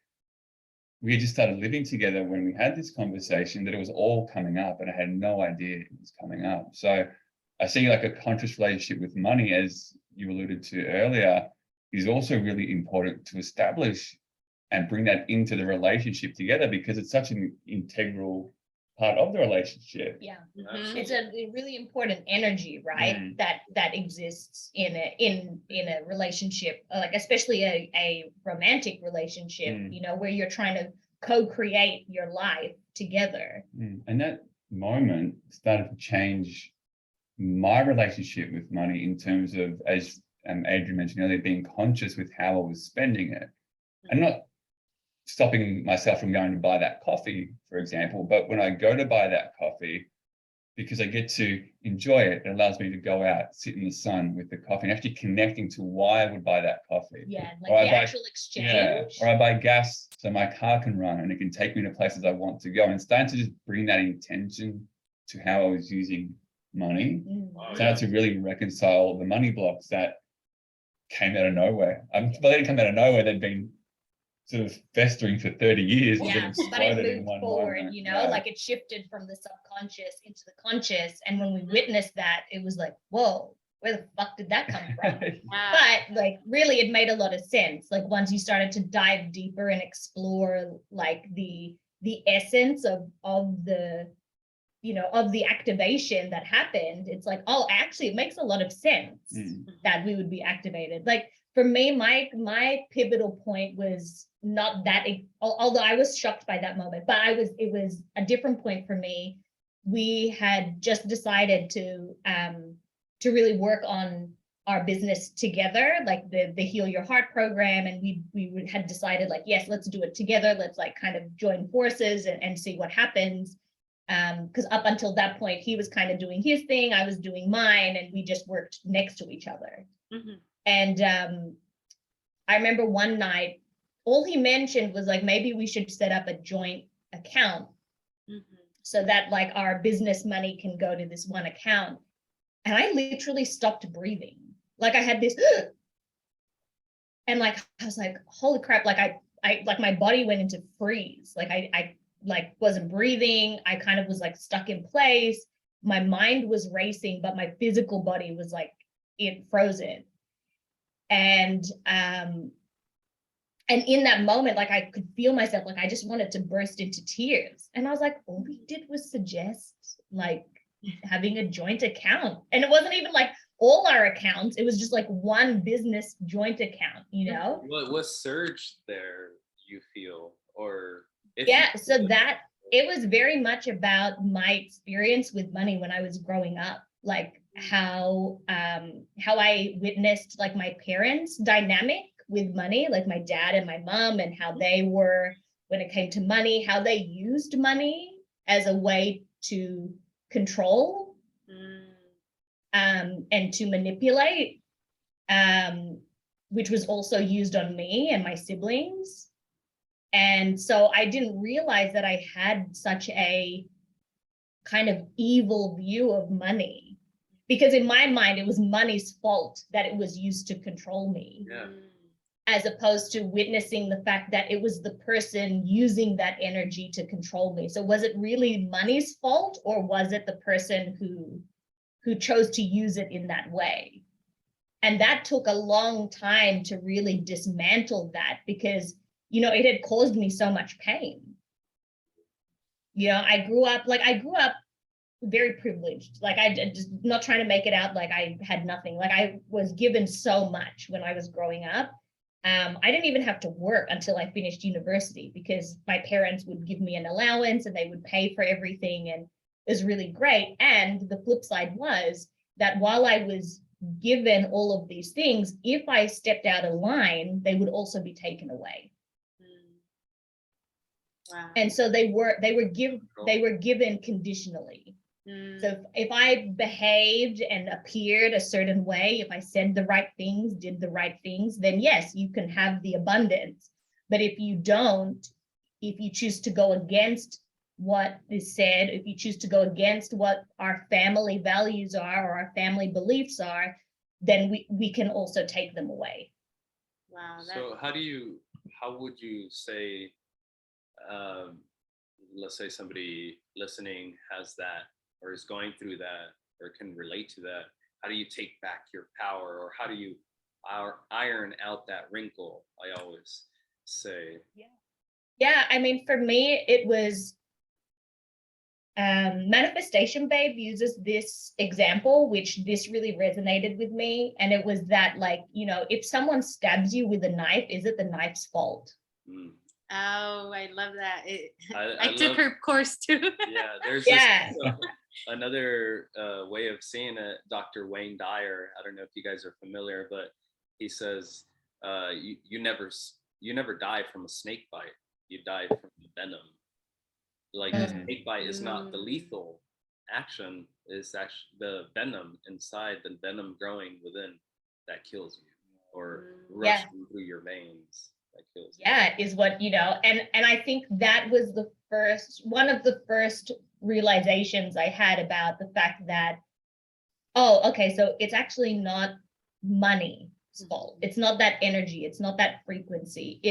we had just started living together when we had this conversation, that it was all coming up, and I had no idea it was coming up. So I see like a conscious relationship with money, as you alluded to earlier, is also really important to establish and bring that into the relationship together, because it's such an integral part of the relationship. It's a really important energy, right? That exists in a relationship, like especially a romantic relationship, where you're trying to co-create your life together. And that moment started to change my relationship with money in terms of, as Adrian mentioned earlier, being conscious with how I was spending it. And not stopping myself from going to buy that coffee, for example, but when I go to buy that coffee, because I get to enjoy it, it allows me to go out, sit in the sun with the coffee, and actually connecting to why I would buy that coffee. Like the actual exchange. Or I buy gas so my car can run and it can take me to places I want to go, and starting to just bring that intention to how I was using money. So I had to really reconcile the money blocks that came out of nowhere. They didn't come out of nowhere, they'd been sort of festering for 30 years. But it moved forward, like it shifted from the subconscious into the conscious. And when we witnessed that, it was like, whoa, where the fuck did that come from? But like really it made a lot of sense. Like once you started to dive deeper and explore like the essence of the of the activation that happened, it's like, oh, actually it makes a lot of sense that we would be activated. Like for me, my pivotal point was not that, although I was shocked by that moment, but it was a different point for me. We had just decided to really work on our business together, like the Heal Your Heart program. And we had decided like, yes, let's do it together. Let's like kind of join forces and see what happens. Because up until that point, he was kind of doing his thing, I was doing mine, and we just worked next to each other. Mhm. And I remember one night, all he mentioned was like, maybe we should set up a joint account Mhm. so that like our business money can go to this one account. And I literally stopped breathing. Like I had this, and like I was like, holy crap! Like I like my body went into freeze. Like I like wasn't breathing. I kind of was like stuck in place. My mind was racing, but my physical body was like it frozen. And in that moment, like I could feel myself, like I just wanted to burst into tears. And I was like, all we did was suggest like having a joint account. And it wasn't even like all our accounts, it was just like one business joint account, you know? What surged there, you feel? Or if Yeah, you so feel that it was very much about my experience with money when I was growing up, like how I witnessed like my parents' dynamic with money, like my dad and my mom, and how they were when it came to money, how they used money as a way to control and to manipulate, which was also used on me and my siblings. And so I didn't realize that I had such a kind of evil view of money, because in my mind, it was money's fault that it was used to control me, Yeah. as opposed to witnessing the fact that it was the person using that energy to control me. So was it really money's fault, or was it the person who chose to use it in that way? And that took a long time to really dismantle that, because it had caused me so much pain. I grew up very privileged. Like I just not trying to make it out like I had nothing. Like I was given so much when I was growing up. I didn't even have to work until I finished university, because my parents would give me an allowance and they would pay for everything, and it was really great. And the flip side was that while I was given all of these things, if I stepped out of line, they would also be taken away. Wow. And so they were given conditionally. So if I behaved and appeared a certain way, if I said the right things, did the right things, then yes, you can have the abundance. But if you don't, if you choose to go against what is said, if you choose to go against what our family values are or our family beliefs are, then we can also take them away. Wow. So how would you say, let's say somebody listening has that, or is going through that, or can relate to that, how do you take back your power, or how do you iron out that wrinkle, I always say? Yeah, I mean, for me, it was Manifestation Babe uses this example, which this really resonated with me. And it was that, like, if someone stabs you with a knife, is it the knife's fault? Oh, I love that. I took her course too. Yeah, there's another way of seeing it. Dr. Wayne Dyer, I don't know if you guys are familiar, but he says you never die from a snake bite. You die from venom. Like the snake bite is not the lethal action, it's actually the venom inside, the venom growing within, that kills you, or rushing through your veins that kills you. Yeah, is what, and I think that was one of the first realizations I had about the fact that, oh, okay, so it's actually not money's fault. It's not that energy, it's not that frequency.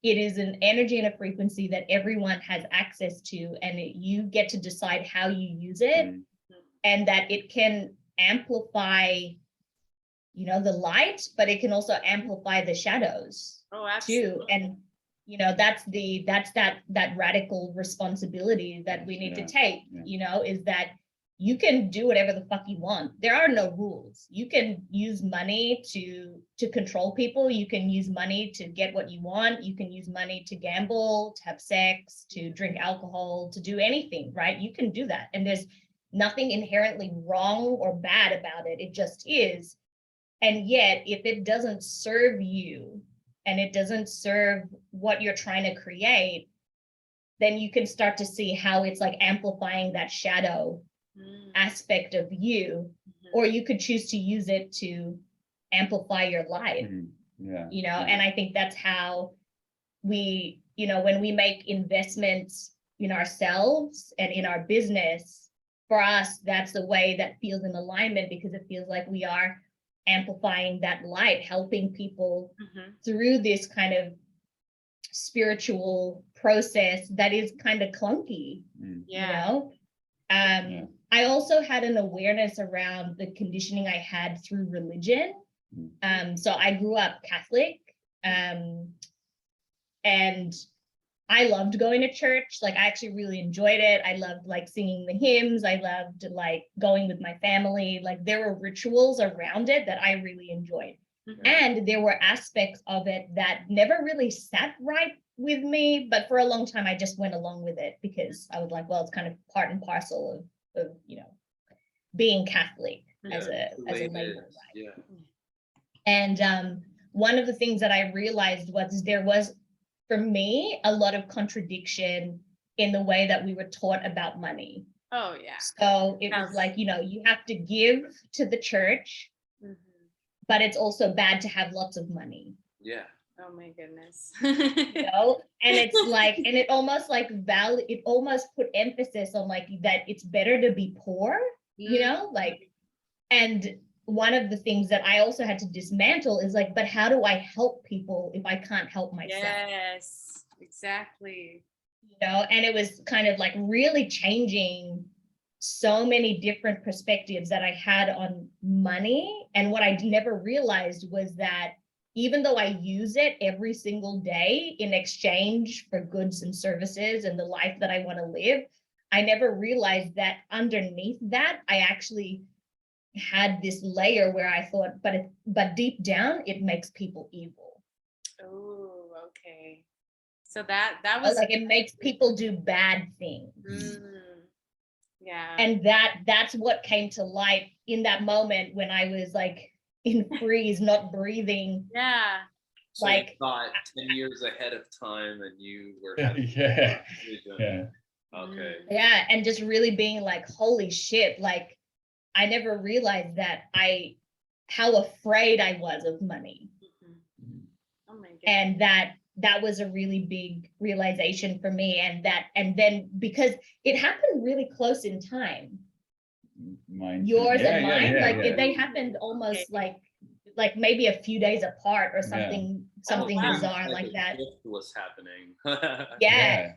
It is an energy and a frequency that everyone has access to, and you get to decide how you use it, and that it can amplify, the light, but it can also amplify the shadows too. And that's that radical responsibility that we need to take. Is that you can do whatever the fuck you want. There are no rules. You can use money to control people. You can use money to get what you want. You can use money to gamble, to have sex, to drink alcohol, to do anything, right? You can do that. And there's nothing inherently wrong or bad about it. It just is. And yet, if it doesn't serve you and it doesn't serve what you're trying to create, then you can start to see how it's like amplifying that shadow aspect of you, or you could choose to use it to amplify your life. You know, and I think that's how we, you know, when we make investments in ourselves and in our business, for us, that's the way that feels in alignment, because it feels like we are amplifying that light, helping people through this kind of spiritual process that is kind of clunky, you know? I also had an awareness around the conditioning I had through religion. So I grew up Catholic, and I loved going to church. Like, I actually really enjoyed it. I loved like singing the hymns. I loved like going with my family. Like, there were rituals around it that I really enjoyed. And there were aspects of it that never really sat right with me. But for a long time, I just went along with it because I was like, well, it's kind of part and parcel of you know, being Catholic as a label, right? And one of the things that I realized was there was, for me, a lot of contradiction in the way that we were taught about money. Oh, yeah. So it was like, you know, you have to give to the church, but it's also bad to have lots of money. Yeah. Oh my goodness. You know, and it's like, and it almost like it almost put emphasis on like that it's better to be poor, you know, like, and one of the things that I also had to dismantle is like, but how do I help people if I can't help myself? Yes, exactly. You know, and it was kind of like really changing so many different perspectives that I had on money. And what I never realized was that even though I use it every single day in exchange for goods and services and the life that I want to live, I never realized that underneath that, I actually had this layer where I thought, but deep down, it makes people evil. Oh, okay. So that was like, it makes people do bad things. Yeah. And that's what came to light in that moment when I was like in freeze, not breathing. Yeah. So like, you thought 10 years ahead of time and you were Okay. Yeah, and just really being like, holy shit, like, I never realized that how afraid I was of money. Oh my goodness. And that was a really big realization for me. And then because it happened really close in time, yours and mine, they happened almost like maybe a few days apart or something, bizarre like that. Was happening.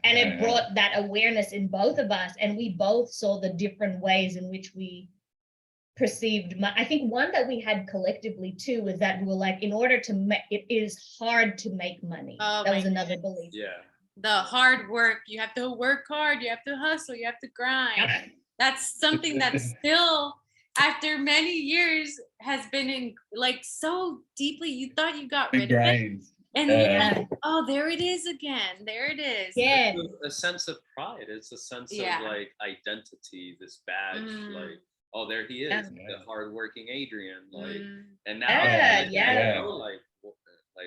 And it brought that awareness in both of us, and we both saw the different ways in which we perceived I think one that we had collectively too was that we were like, in order to it is hard to make money. That was another belief. The hard work, you have to work hard, you have to hustle, you have to grind. That's something that still after many years has been in like so deeply. You thought you got rid of it, and then, oh, there it is again. There it is. Yeah, it's a sense of pride. It's a sense of like identity, this badge, like, oh, there he is, the hardworking Adrian, like, and now like,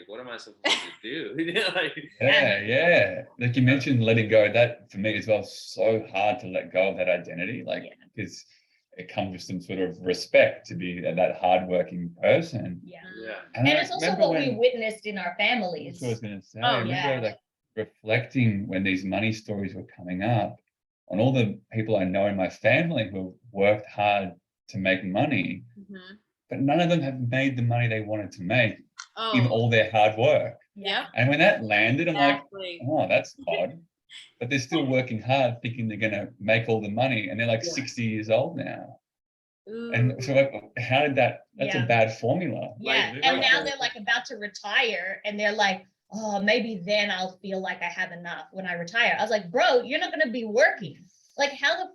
what am I supposed to do? Like you mentioned letting go, that for me as well, so hard to let go of that identity, like, because it comes with some sort of respect to be that hardworking person. And it's also what we witnessed in our families. That's what I was going to say. I remember like reflecting when these money stories were coming up on all the people I know in my family who worked hard to make money, but none of them have made the money they wanted to make in all their hard work. And when that landed, I'm like, oh, that's odd. But they're still working hard, thinking they're going to make all the money, and they're like 60 years old now. And so like, how did that's a bad formula. And now they're like about to retire, and they're like, oh, maybe then I'll feel like I have enough when I retire. I was like, bro, you're not going to be working. Like, how the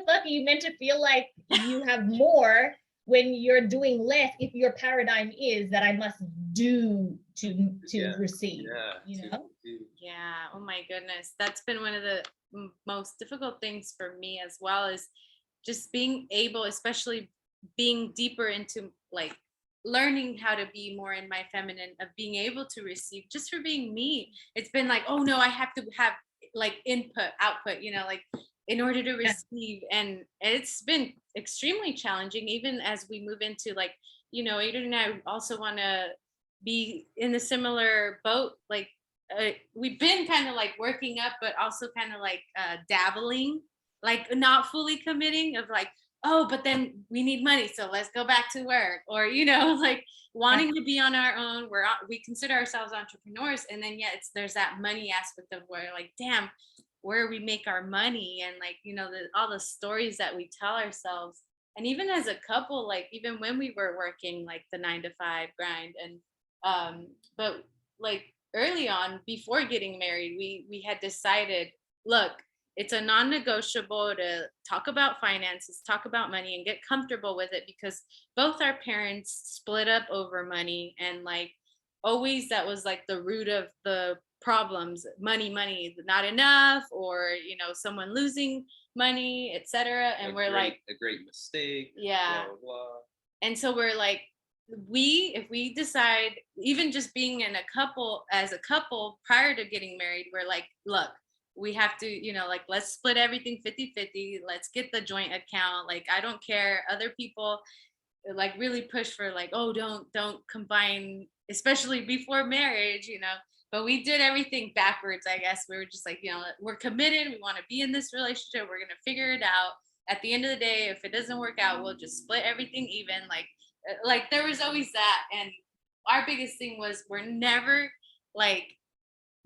fuck are you meant to feel like you have more when you're doing less, if your paradigm is that I must do to receive, you know? Oh my goodness. That's been one of the most difficult things for me as well, is just being able, especially being deeper into like learning how to be more in my feminine, of being able to receive just for being me. It's been like, oh no, I have to have like input, output, you know, like in order to receive. And it's been extremely challenging, even as we move into like, you know, Adrian and I also want to be in a similar boat. Like we've been kind of like working up, but also kind of like dabbling, like not fully committing of like, oh, but then we need money, so let's go back to work, or you know, like wanting to be on our own. We consider ourselves entrepreneurs, and then yeah, there's that money aspect of where like, damn, where we make our money, and like, you know, all the stories that we tell ourselves. And even as a couple, like even when we were working like the 9 to 5 grind, and but like early on before getting married, we had decided, look, it's a non-negotiable to talk about finances, talk about money, and get comfortable with it, because both our parents split up over money, and like always that was like the root of the problems. Money, not enough, or you know, someone losing money, etc. And we're like, a great mistake. yeah. Blah, blah, blah. And so we're like, if we decide, even just being in a couple, as a couple prior to getting married, we're like, look, we have to, you know, like, let's split everything 50-50. Let's get the joint account. Like, I don't care. Other people like really push for like, oh, don't combine, especially before marriage, you know. But we did everything backwards, I guess. We were just like, you know, we're committed. We want to be in this relationship. We're going to figure it out. At the end of the day, if it doesn't work out, we'll just split everything even. Like there was always that. And our biggest thing was, we're never like,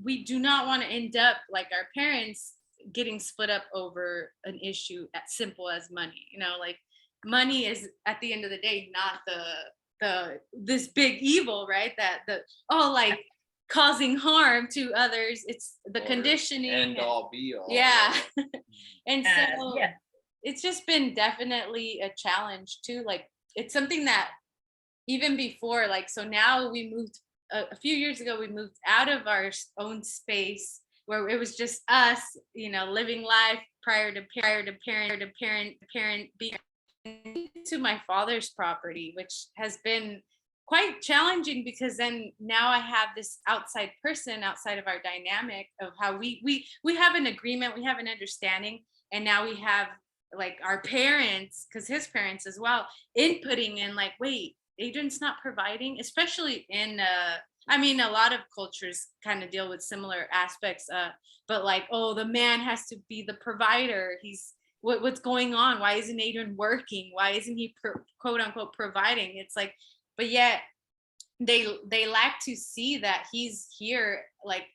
we do not want to end up like our parents getting split up over an issue as simple as money. You know, like money is at the end of the day not the this big evil, right? That the like causing harm to others. It's the conditioning. End all be all. Yeah. And so yeah. it's just been definitely a challenge too. Like it's something that even before, like, so now we moved a few years ago, we moved out of our own space where it was just us, you know, living life prior to parent being to my father's property, which has been quite challenging, because then now I have this outside person outside of our dynamic of how we have an agreement, we have an understanding, and now we have like our parents, because his parents as well, inputting in like, wait, Adrian's not providing, especially in I mean, a lot of cultures kind of deal with similar aspects, but like, oh, the man has to be the provider. He's what's going on? Why isn't Adrian working? Why isn't he quote unquote providing? It's like, but yet they lack to see that he's here, like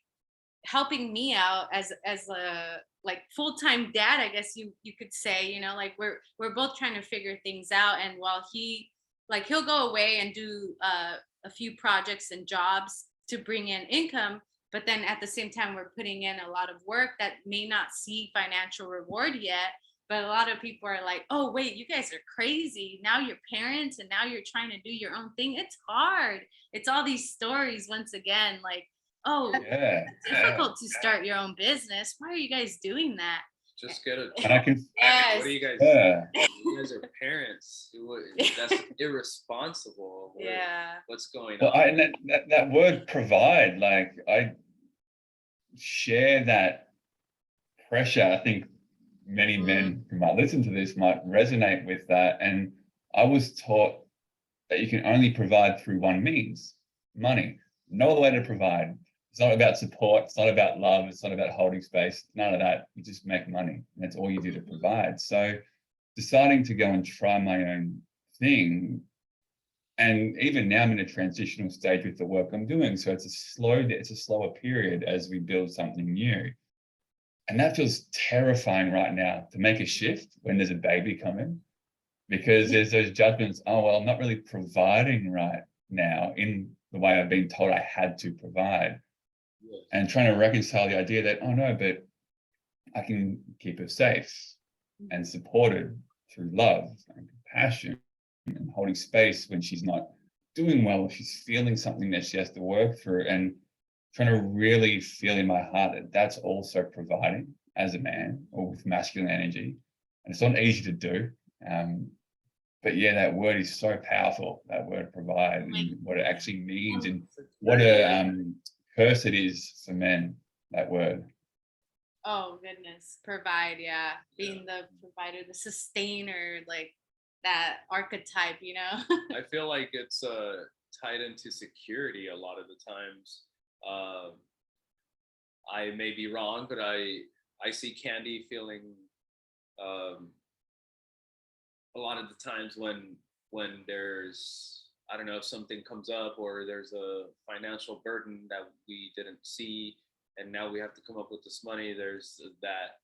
helping me out as a like full-time dad, I guess you could say. You know, like we're both trying to figure things out, and while he'll go away and do a few projects and jobs to bring in income, but then at the same time we're putting in a lot of work that may not see financial reward yet. But a lot of people are like, oh wait, you guys are crazy, now you're parents and now you're trying to do your own thing. It's hard. It's all these stories once again, like, oh yeah, it's difficult to start your own business. Why are you guys doing that? Just get a And I can, Yes. What are you guys? yeah. You guys are parents. That's irresponsible. Yeah. What's going Well, on? and that word provide, like I share that pressure. I think many men who might listen to this might resonate with that. And I was taught that you can only provide through one means, money. No other way to provide. It's not about support. It's not about love. It's not about holding space. None of that. You just make money, and that's all you do to provide. So deciding to go and try my own thing, and even now I'm in a transitional stage with the work I'm doing. So it's a slower period as we build something new. And that feels terrifying right now, to make a shift when there's a baby coming, because there's those judgments. Oh, well, I'm not really providing right now in the way I've been told I had to provide. Yes. And trying to reconcile the idea that, oh no, but I can keep her safe and supported through love and compassion and holding space when she's not doing well, or she's feeling something that she has to work through, and trying to really feel in my heart that that's also providing as a man, or with masculine energy. And it's not easy to do. But yeah, that word is so powerful, that word provide, and what it actually means, and what a curse it is for men, that word. Oh goodness, provide, yeah. Being the provider, the sustainer, like that archetype, you know? I feel like it's tied into security a lot of the times. Um, I may be wrong, but I see Candy feeling um, a lot of the times when there's, I don't know, if something comes up or there's a financial burden that we didn't see and now we have to come up with this money, there's that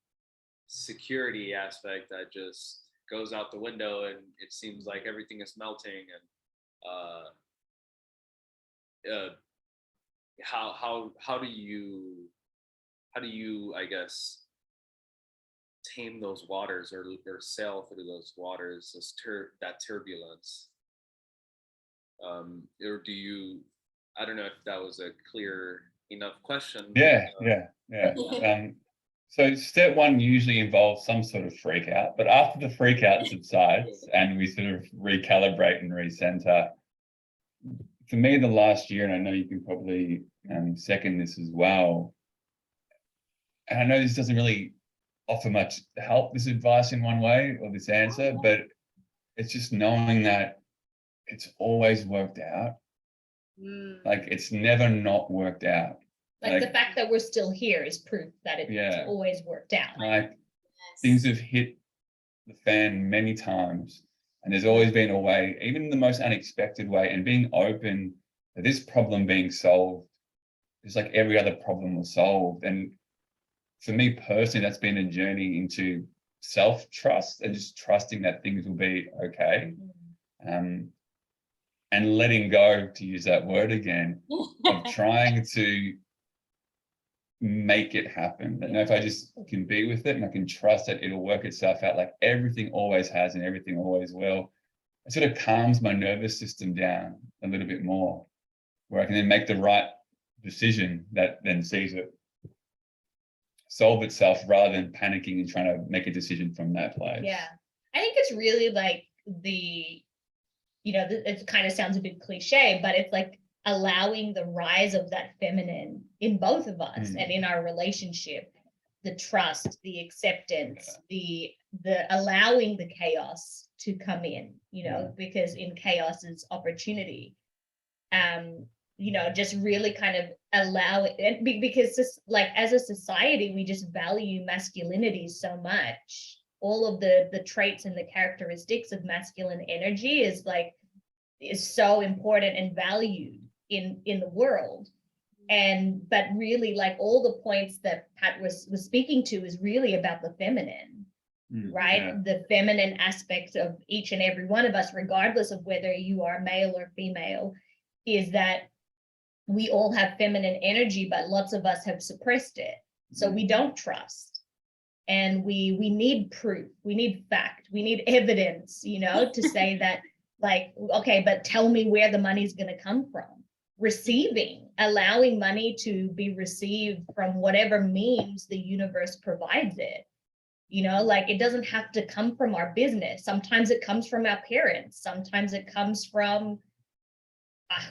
security aspect that just goes out the window and it seems like everything is melting. And uh, how do you, I guess, tame those waters or sail through those waters, that turbulence? Or do you, I don't know if that was a clear enough question. Yeah. So step one usually involves some sort of freak out, but after the freak out subsides and we sort of recalibrate and recenter, for me, the last year, and I know you can probably second this as well, and I know this doesn't really offer much help, this advice in one way or this answer, but it's just knowing that it's always worked out. Like it's never not worked out. Like the fact that we're still here is proof that it's always worked out. Like things have hit the fan many times and there's always been a way, even the most unexpected way, and being open to this problem being solved, just like every other problem was solved. And for me personally, that's been a journey into self-trust and just trusting that things will be okay. And letting go, to use that word again, of trying to make it happen. But if I just can be with it and I can trust that it'll work itself out like everything always has and everything always will, it sort of calms my nervous system down a little bit more, where I can then make the right decision that then sees it solve itself rather than panicking and trying to make a decision from that place. Yeah. I think it's really like it kind of sounds a bit cliche, but it's like allowing the rise of that feminine in both of us and in our relationship, the trust, the acceptance, the allowing the chaos to come in, because in chaos is opportunity. Just really kind of allow it, because just like as a society, we just value masculinity so much. All of the traits and the characteristics of masculine energy is so important and valued in the world. But really, like all the points that Pat was speaking to is really about the feminine, right? Yeah. The feminine aspect of each and every one of us, regardless of whether you are male or female, is that we all have feminine energy, but lots of us have suppressed it. So we don't trust. And we need proof, we need fact, we need evidence, to say that, like, okay, but tell me where the money's going to come from. Receiving, allowing money to be received from whatever means the universe provides it. Like it doesn't have to come from our business. Sometimes it comes from our parents. Sometimes it comes from,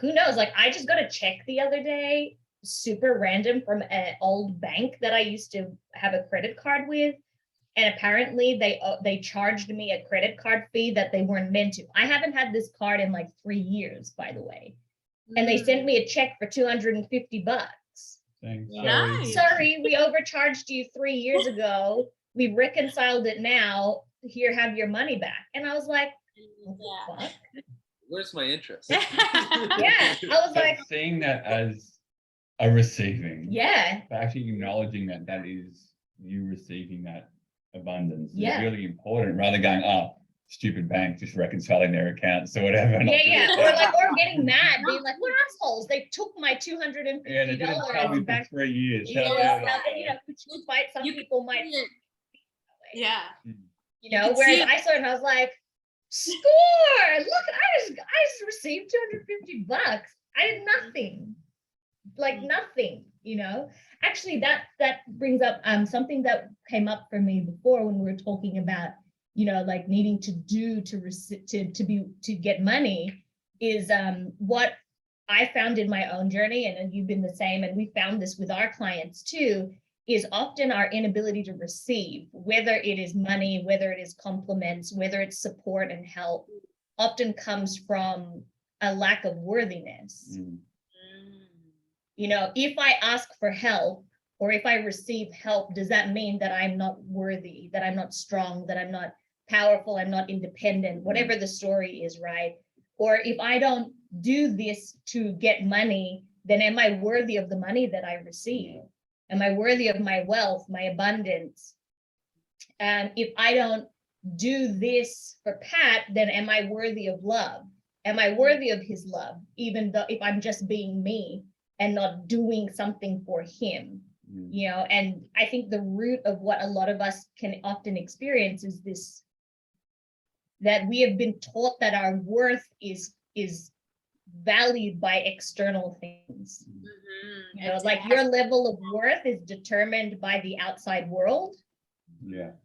who knows? Like I just got a check the other day, super random, from an old bank that I used to have a credit card with. And apparently they charged me a credit card fee that they weren't meant to. I haven't had this card in like 3 years, by the way. And they sent me a check for $250. Nice. Sorry, we overcharged you 3 years ago. We reconciled it now. Here, have your money back. And I was like, what the fuck? Where's my interest? Yeah, I was like, seeing that as a receiving. Yeah. But actually acknowledging that is you receiving that abundance is really important, rather than going, stupid bank just reconciling their accounts or whatever. Or getting mad, being like, what assholes? They took my $250 they didn't tell me for 3 years. Some people might. Yeah. Whereas I saw it and I was like, score! Look, I just received $250. I did nothing. Like nothing, Actually, that brings up something that came up for me before when we were talking about, like needing to do to get money, is what I found in my own journey, and you've been the same, and we found this with our clients too, is often our inability to receive, whether it is money, whether it is compliments, whether it's support and help, often comes from a lack of worthiness. You know, if I ask for help or if I receive help, does that mean that I'm not worthy, that I'm not strong, that I'm not powerful, I'm not independent, whatever the story is, right? Or if I don't do this to get money, then am I worthy of the money that I receive? Am I worthy of my wealth, my abundance? And if I don't do this for Pat, then am I worthy of love? Am I worthy of his love, even though if I'm just being me and not doing something for him? You know, and I think the root of what a lot of us can often experience is this, that we have been taught that our worth is valued by external things. You know, like your level of worth is determined by the outside world,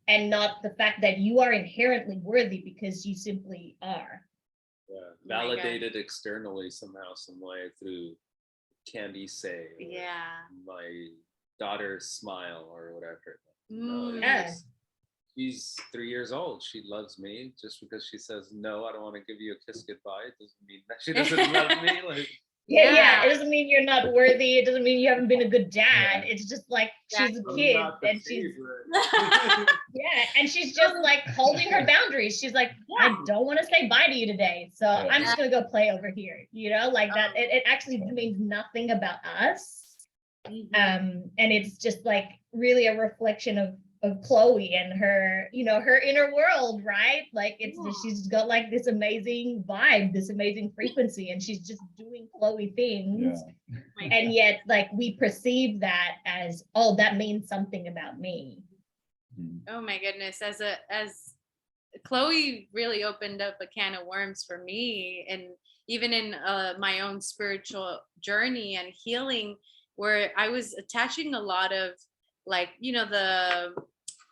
and not the fact that you are inherently worthy because you simply are. Validated externally somehow, some way, through candy say, my daughter's smile or whatever. She's 3 years old. She loves me. Just because she says no, I don't want to give you a kiss goodbye, it doesn't mean that she doesn't love me. Like, it doesn't mean you're not worthy. It doesn't mean you haven't been a good dad. It's just like she's a kid and she's and she's just like holding her boundaries. She's like, I don't want to say bye to you today, so I'm just gonna go play over here. You know, like that. It actually means nothing about us. And it's just like really a reflection of Chloe and her, you know, her inner world, right? Like it's she's got like this amazing vibe, this amazing frequency, and she's just doing Chloe things. And yet like we perceive that as, oh, that means something about me. Oh my goodness, as Chloe really opened up a can of worms for me, and even in my own spiritual journey and healing, where I was attaching a lot of, like, you know,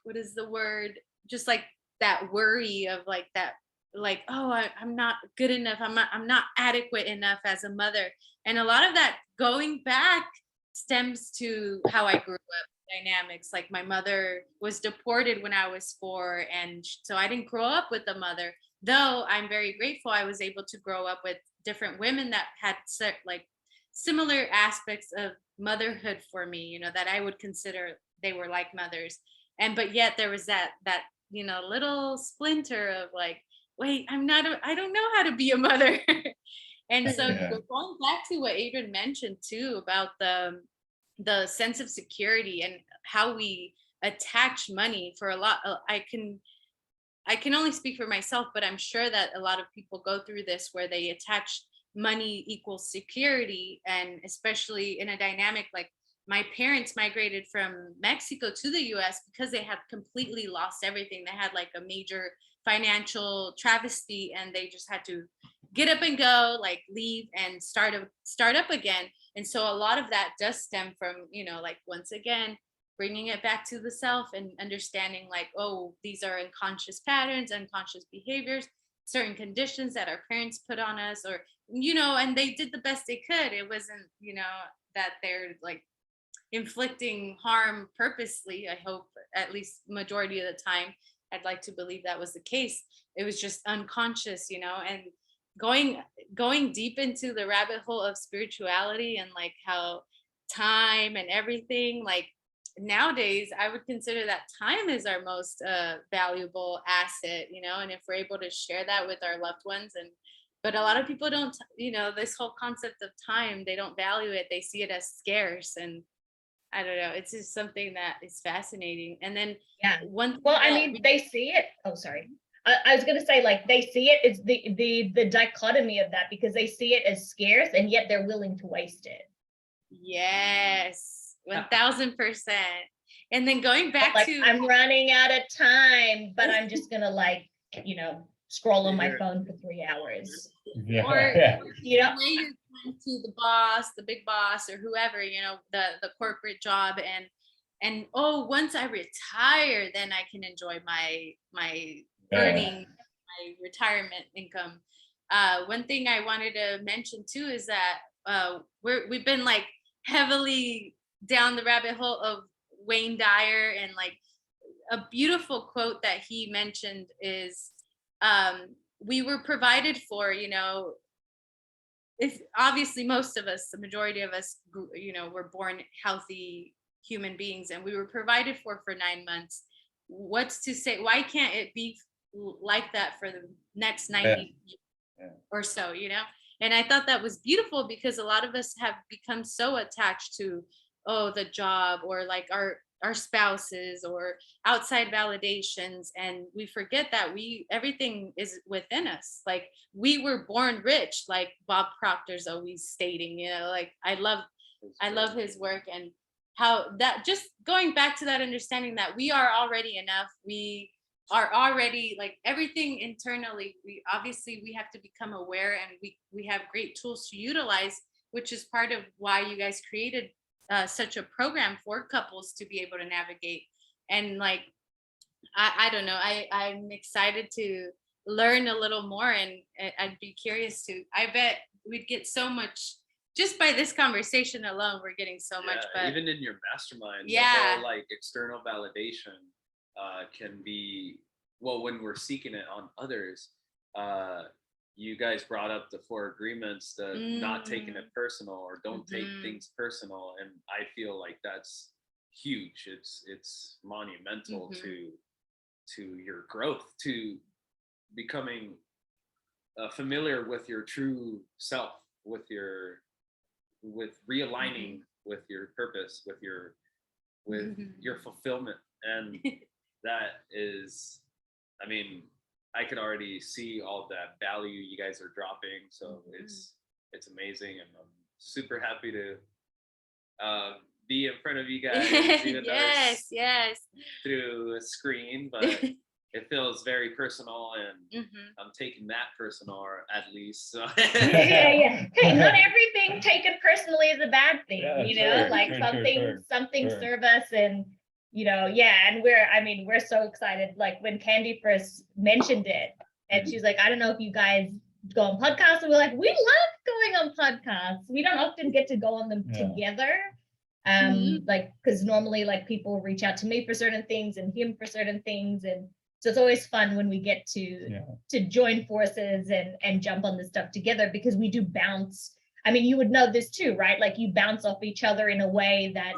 what is the word? Just like that worry of like that, like, oh, I'm not good enough. I'm not adequate enough as a mother. And a lot of that going back stems to how I grew up, dynamics. Like my mother was deported when I was 4. And so I didn't grow up with a mother, though I'm very grateful I was able to grow up with different women that had like similar aspects of motherhood for me, you know, that I would consider they were like mothers. And but yet there was that you know, little splinter of like, wait, I don't know how to be a mother. And so going back to what Adrian mentioned too about the sense of security and how we attach money for a lot. I can only speak for myself, but I'm sure that a lot of people go through this where they attach money equals security. And especially in a dynamic like my parents migrated from Mexico to the US because they had completely lost everything. They had like a major financial travesty and they just had to get up and go, like leave and start up again. And so a lot of that does stem from, you know, like once again, bringing it back to the self and understanding like, oh, these are unconscious patterns, unconscious behaviors, certain conditions that our parents put on us, or, you know, and they did the best they could. It wasn't, you know, that they're like inflicting harm purposely. I hope at least majority of the time, I'd like to believe that was the case. It was just unconscious, you know. And going deep into the rabbit hole of spirituality and like how time and everything, like nowadays I would consider that time is our most valuable asset, you know. And if we're able to share that with our loved ones, and but a lot of people don't, you know, this whole concept of time, they don't value it. They see it as scarce. And I don't know, it's just something that is fascinating. And then I mean, they see it. Oh, sorry. I was gonna say, like, they see it. It's the dichotomy of that, because they see it as scarce and yet they're willing to waste it. Yes, 1000%. And then going back like, to, I'm running out of time, but I'm just gonna like, you know, scroll on my phone for 3 hours. Or you know, to the boss, the big boss, or whoever, you know, the corporate job, and oh, once I retire, then I can enjoy my earning, my retirement income. One thing I wanted to mention too is that we've been like heavily down the rabbit hole of Wayne Dyer, and like a beautiful quote that he mentioned is, we were provided for, you know, if obviously most of us, the majority of us, you know, were born healthy human beings, and we were provided for 9 months. What's to say, why can't it be like that for the next 90 or so, you know? And I thought that was beautiful, because a lot of us have become so attached to, oh, the job, or like our spouses, or outside validations, and we forget that everything is within us. Like, we were born rich, like Bob Proctor's always stating, you know. Like, I love his work, and how that, just going back to that understanding that we are already enough. We are already, like, everything internally. We obviously, we have to become aware, and we have great tools to utilize, which is part of why you guys created such a program for couples to be able to navigate. And like, I don't know, I'm excited to learn a little more, and I'd be curious to, I bet we'd get so much just by this conversation alone. We're getting so much, but even in your mastermind, yeah, the whole, like, external validation can be, well, when we're seeking it on others, you guys brought up the 4 agreements, the not taking it personal, or don't take things personal, and I feel like that's huge. It's monumental to your growth, to becoming familiar with your true self, with realigning with your purpose, with your fulfillment. And that is, I mean, I could already see all that value you guys are dropping. So it's amazing, and I'm super happy to be in front of you guys, even yes, through a screen, but it feels very personal, and I'm taking that personal, or at least. So. yeah. Hey, not everything taken personally is a bad thing, you know, True, like true, something true. serve us, and you know, and we're so excited. Like, when Candy first mentioned it, and she's like, I don't know if you guys go on podcasts, and we're like, we love going on podcasts. We don't often get to go on them together. Like, because normally, like, people reach out to me for certain things and him for certain things, and so it's always fun when we get to join forces and jump on this stuff together, because we do bounce. I mean, you would know this too, right? Like, you bounce off each other in a way that,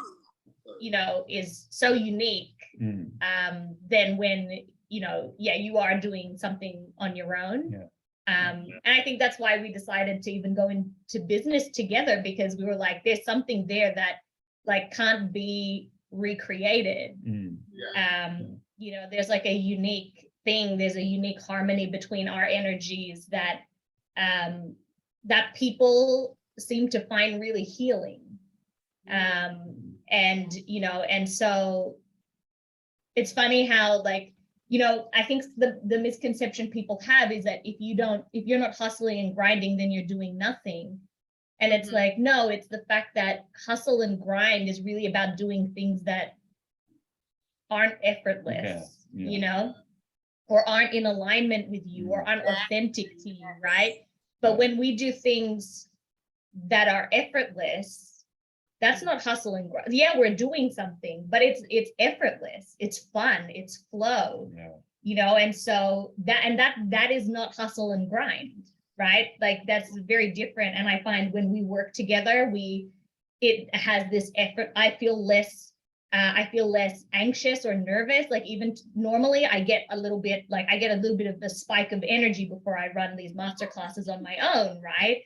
you know, is so unique. Than when, you know, you are doing something on your own. And I think that's why we decided to even go into business together, because we were like, there's something there that, like, can't be recreated. You know, there's like a unique thing, there's a unique harmony between our energies that that people seem to find really healing. And you know, and so it's funny how, like, you know, I think the misconception people have is that if you're not hustling and grinding, then you're doing nothing. And it's like, no, it's the fact that hustle and grind is really about doing things that aren't effortless, you know, or aren't in alignment with you, or aren't authentic to you, right? But when we do things that are effortless, that's not hustle and grind. Yeah, we're doing something, but it's effortless, it's fun, it's flow, you know. And so that is not hustle and grind, right? Like, that's very different. And I find when we work together, it has this effort. I feel less anxious or nervous. Like, even normally I get a little bit of a spike of energy before I run these master classes on my own, right?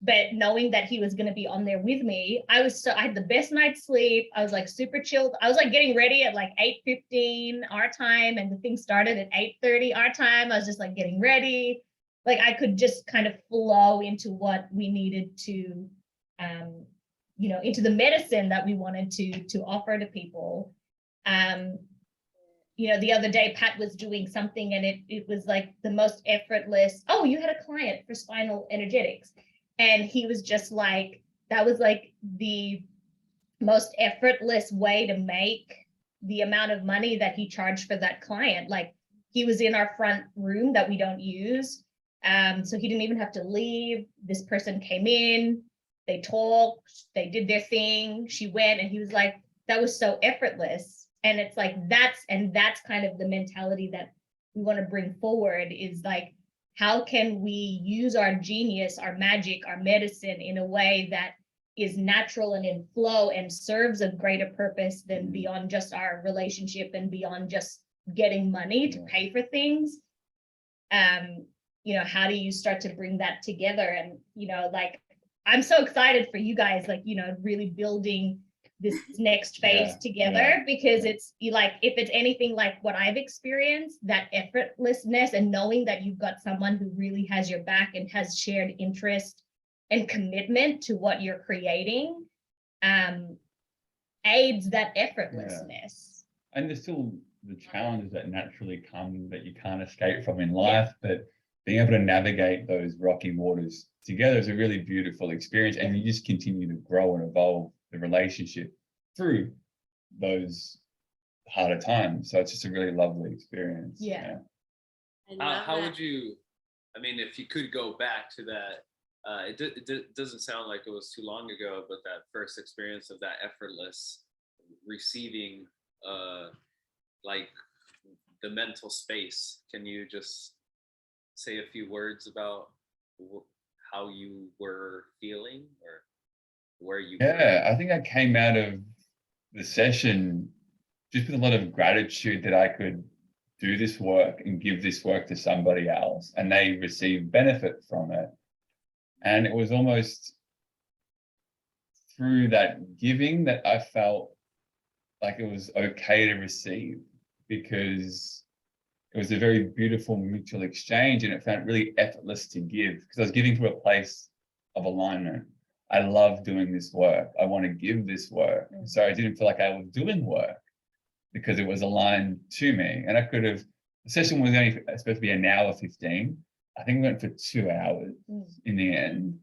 But knowing that he was going to be on there with me, I had the best night's sleep. I was like super chilled. I was like getting ready at like 8:15 our time, and the thing started at 8:30 our time. I was just like getting ready. Like, I could just kind of flow into what we needed to, you know, into the medicine that we wanted to offer to people. You know, the other day Pat was doing something, and it was like the most effortless. Oh, you had a client for spinal energetics. And he was just like, that was like the most effortless way to make the amount of money that he charged for that client. Like, he was in our front room that we don't use. So he didn't even have to leave. This person came in, they talked, they did their thing. She went, and he was like, that was so effortless. And it's like, that's kind of the mentality that we want to bring forward, is like, how can we use our genius, our magic, our medicine in a way that is natural and in flow and serves a greater purpose than beyond just our relationship and beyond just getting money to pay for things. You know, how do you start to bring that together? And, you know, like, I'm so excited for you guys, like, you know, really building this next phase together, because it's like, if it's anything like what I've experienced, that effortlessness and knowing that you've got someone who really has your back and has shared interest and commitment to what you're creating, aids that effortlessness. And there's still the challenges that naturally come that you can't escape from in life, but being able to navigate those rocky waters together is a really beautiful experience, and you just continue to grow and evolve the relationship through those harder times. So it's just a really lovely experience. Yeah. How would you, I mean, if you could go back to that, it doesn't sound like it was too long ago, but that first experience of that effortless receiving, like the mental space, can you just say a few words about how you were feeling or where you were? I think I came out of the session just with a lot of gratitude that I could do this work and give this work to somebody else, and they receive benefit from it. And it was almost through that giving that I felt like it was okay to receive, because it was a very beautiful mutual exchange, and it felt really effortless to give, because I was giving from a place of alignment. I love doing this work. I want to give this work. So I didn't feel like I was doing work because it was aligned to me. And I could have, the session was only supposed to be an hour 15. I think we went for 2 hours in the end.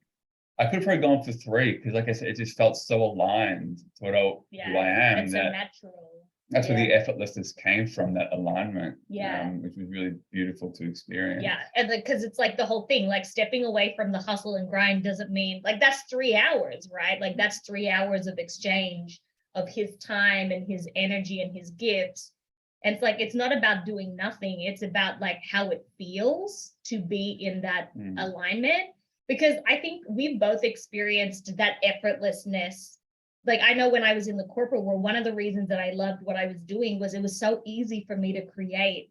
I could have probably gone for 3, because like I said, it just felt so aligned to what who I am. It's that so natural. that's where the effortlessness came from, that alignment, which was really beautiful to experience. Yeah, and because it's like the whole thing, like stepping away from the hustle and grind doesn't mean, like, that's 3 hours, right? Like, that's 3 hours of exchange of his time and his energy and his gifts. And it's like, it's not about doing nothing. It's about like how it feels to be in that alignment. Because I think we've both experienced that effortlessness. Like, I know when I was in the corporate world, one of the reasons that I loved what I was doing was it was so easy for me to create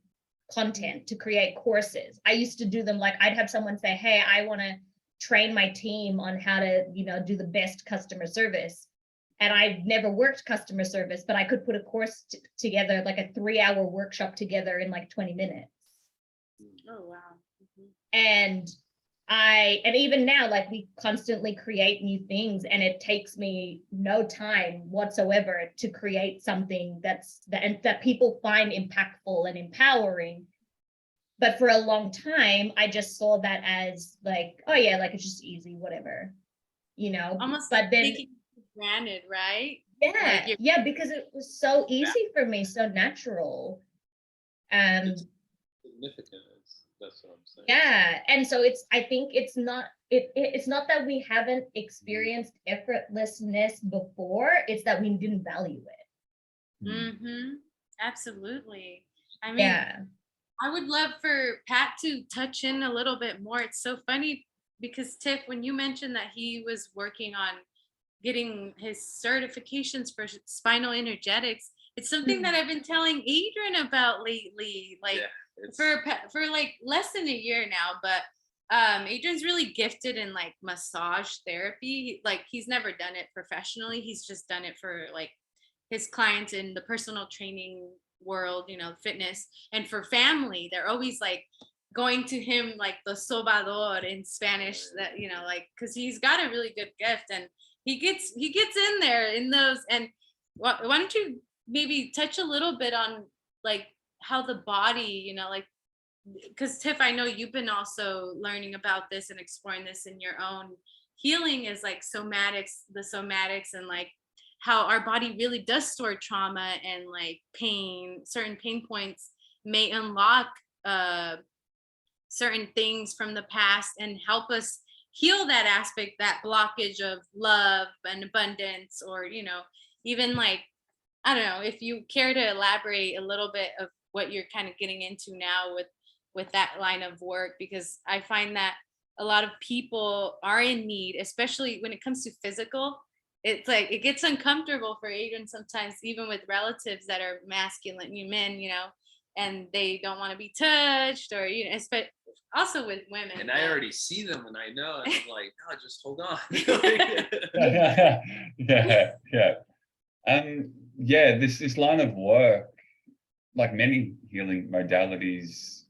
content, to create courses. I used to do them, like, I'd have someone say, hey, I want to train my team on how to, you know, do the best customer service. And I've never worked customer service, but I could put a course together, like a 3-hour workshop together in like 20 minutes. Oh, wow. And even now, like, we constantly create new things, and it takes me no time whatsoever to create something that people find impactful and empowering. But for a long time, I just saw that as like, oh yeah, like, it's just easy, whatever, you know. Almost but like then taking it for granted, right? Yeah, because it was so easy for me, so natural. It's significant. That's what I'm saying. Yeah, and so I think it's not that we haven't experienced effortlessness before, it's that we didn't value it. Absolutely. I mean, Yeah. I would love for Pat to touch in a little bit more. It's so funny because, Tiff, when you mentioned that he was working on getting his certifications for spinal energetics, it's something that I've been telling Adrian about lately. Like, for like less than a year now, but Adrian's really gifted in like massage therapy. Like, he's never done it professionally. He's just done it for like his clients in the personal training world, you know, fitness. And for family, they're always like going to him like the sobador in Spanish, that, you know, like, because he's got a really good gift and he gets in there in those. And why don't you maybe touch a little bit on like how the body, you know, like, because Tiff, I know you've been also learning about this and exploring this in your own healing, is like the somatics, and like how our body really does store trauma and like pain. Certain pain points may unlock certain things from the past and help us heal that aspect, that blockage of love and abundance, or, you know, even like I don't know if you care to elaborate a little bit of what you're kind of getting into now with that line of work, because I find that a lot of people are in need, especially when it comes to physical. It's like it gets uncomfortable for Adrian sometimes, even with relatives that are masculine, you men, and they don't want to be touched, or also with women. And I already see them, and I know, and I'm like, no, just hold on. Yeah. Yeah, this line of work, like many healing modalities,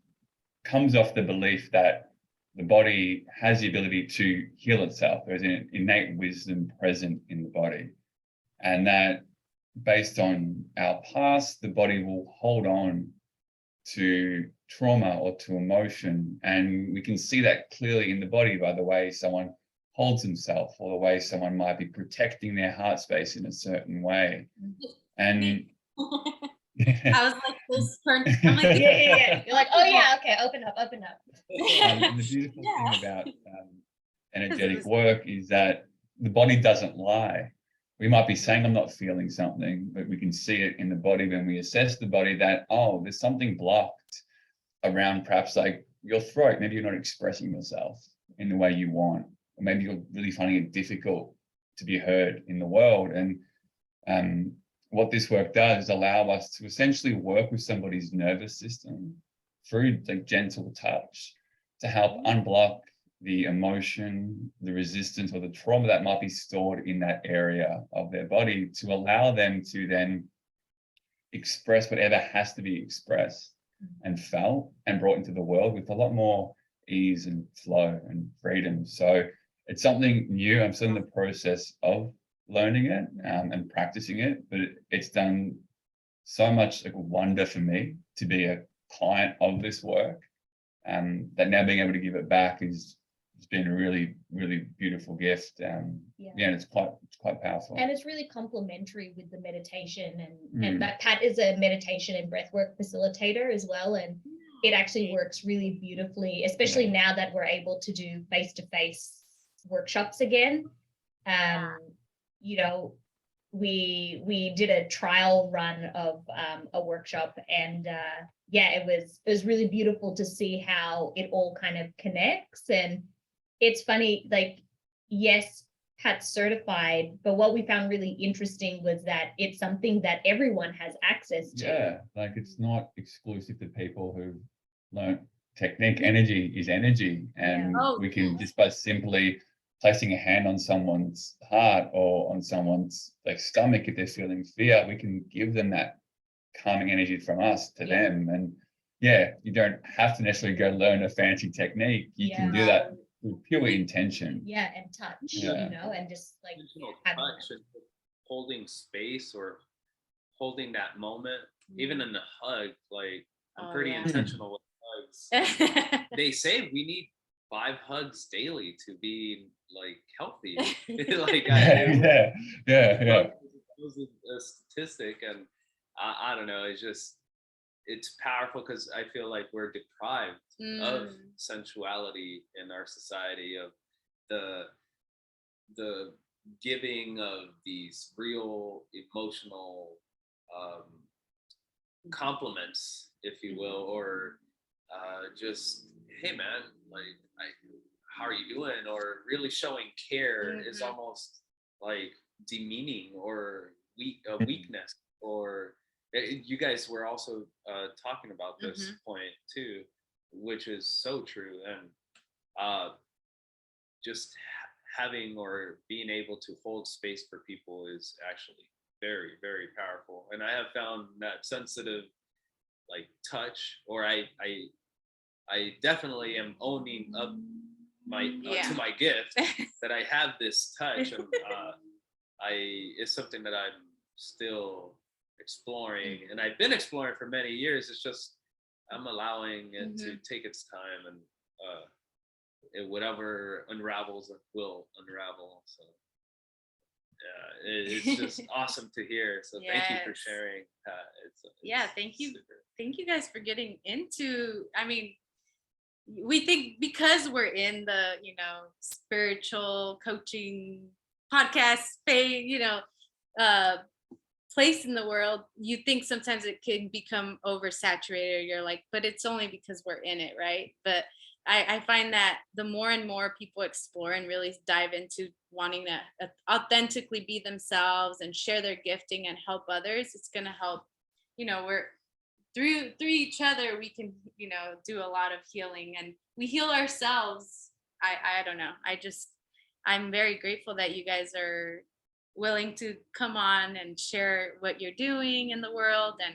comes off the belief that the body has the ability to heal itself. There's an innate wisdom present in the body, and that based on our past, the body will hold on to trauma or to emotion. And we can see that clearly in the body by the way someone holds himself, or the way someone might be protecting their heart space in a certain way. And I was like this turn. I'm like, Yeah. You're like, oh yeah, okay, open up. and the beautiful thing about energetic work is that the body doesn't lie. We might be saying I'm not feeling something, but we can see it in the body when we assess the body that, oh, there's something blocked around perhaps like your throat. Maybe you're not expressing yourself in the way you want, or maybe you're really finding it difficult to be heard in the world. And what this work does is allow us to essentially work with somebody's nervous system through like gentle touch to help unblock the emotion, the resistance, or the trauma that might be stored in that area of their body, to allow them to then express whatever has to be expressed and felt and brought into the world with a lot more ease and flow and freedom. So it's something new. I'm still in the process of learning it and practicing it, but it's done so much like wonder for me to be a client of this work, that now being able to give it back it's been a really, really beautiful gift. And it's quite powerful. And it's really complementary with the meditation, and that Pat is a meditation and breathwork facilitator as well. And it actually works really beautifully, especially now that we're able to do face-to-face workshops again. We did a trial run of a workshop, and it was really beautiful to see how it all kind of connects. And it's funny, like, yes, Pat's certified, but what we found really interesting was that it's something that everyone has access to. Yeah, like it's not exclusive to people who've learned technique. Energy is energy, and we can just by simply placing a hand on someone's heart or on someone's like stomach, if they're feeling fear, we can give them that calming energy from us to them. And you don't have to necessarily go learn a fancy technique. You can do that with pure intention. And touch, and just like touch and holding space or holding that moment, even in the hug. Like I'm pretty intentional with hugs. They say we need 5 hugs daily to be like healthy. Like it was a statistic, and I don't know. It's powerful because I feel like we're deprived of sensuality in our society, of the giving of these real emotional compliments, if you will, or just, hey man, like how are you doing? Or really showing care is almost like demeaning or weakness. Or you guys were also talking about this point too, which is so true. And just having or being able to hold space for people is actually very, very powerful. And I have found that sensitive like touch, or I definitely am owning up to my gift that I have this touch, and it's something that I'm still exploring, and I've been exploring for many years. It's just I'm allowing it to take its time, and whatever unravels will unravel. So it's just awesome to hear. So thank you for sharing. Thank you guys for getting into. I mean, we think because we're in the spiritual coaching podcast space, place in the world, you think sometimes it can become oversaturated, or you're like, but it's only because we're in it, right? But I find that the more and more people explore and really dive into wanting to authentically be themselves and share their gifting and help others, it's going to help, we're through each other, we can, do a lot of healing, and we heal ourselves. I don't know. I'm very grateful that you guys are willing to come on and share what you're doing in the world and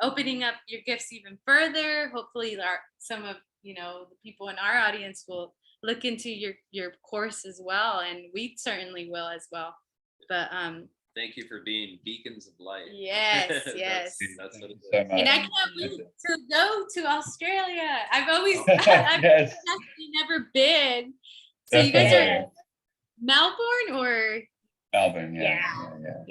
opening up your gifts even further. Hopefully some of the people in our audience will look into your course as well, and we certainly will as well. But thank you for being beacons of light. yes. That's what it So is. much. And I can't wait to go to Australia. I've always I've Yes. actually never been. So you guys are Definitely. Melbourne or? Melbourne, Yeah.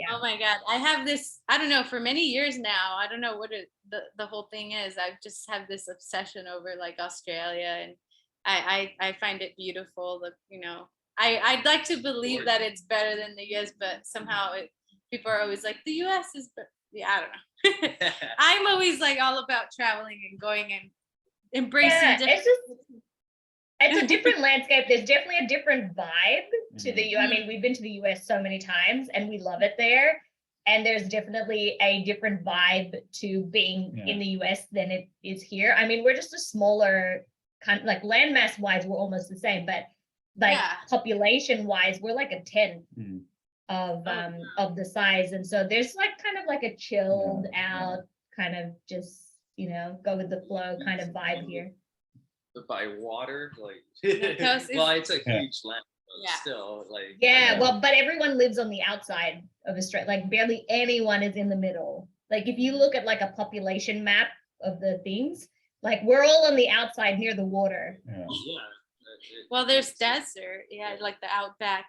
Oh my God. I have this, I don't know, for many years now. I don't know what the whole thing is. I just have this obsession over like Australia, and I find it beautiful. I'd like to believe that it's better than the US, but somehow people are always like, the US is, yeah, I don't know. I'm always like all about traveling and going and embracing different. It's a different landscape. There's definitely a different vibe to the US. I mean, we've been to the US so many times and we love it there. And there's definitely a different vibe to being in the US than it is here. I mean, we're just a smaller kind, like landmass wise, we're almost the same, but like population wise, we're like a 10th of the size. And so there's like kind of like a chilled out kind of just, go with the flow kind of vibe here. By water, like well, it's a huge land, but still like well, but everyone lives on the outside of Australia. Like barely anyone is in the middle. Like if you look at like a population map of the things, like we're all on the outside near the water. Well, there's desert, like the outback.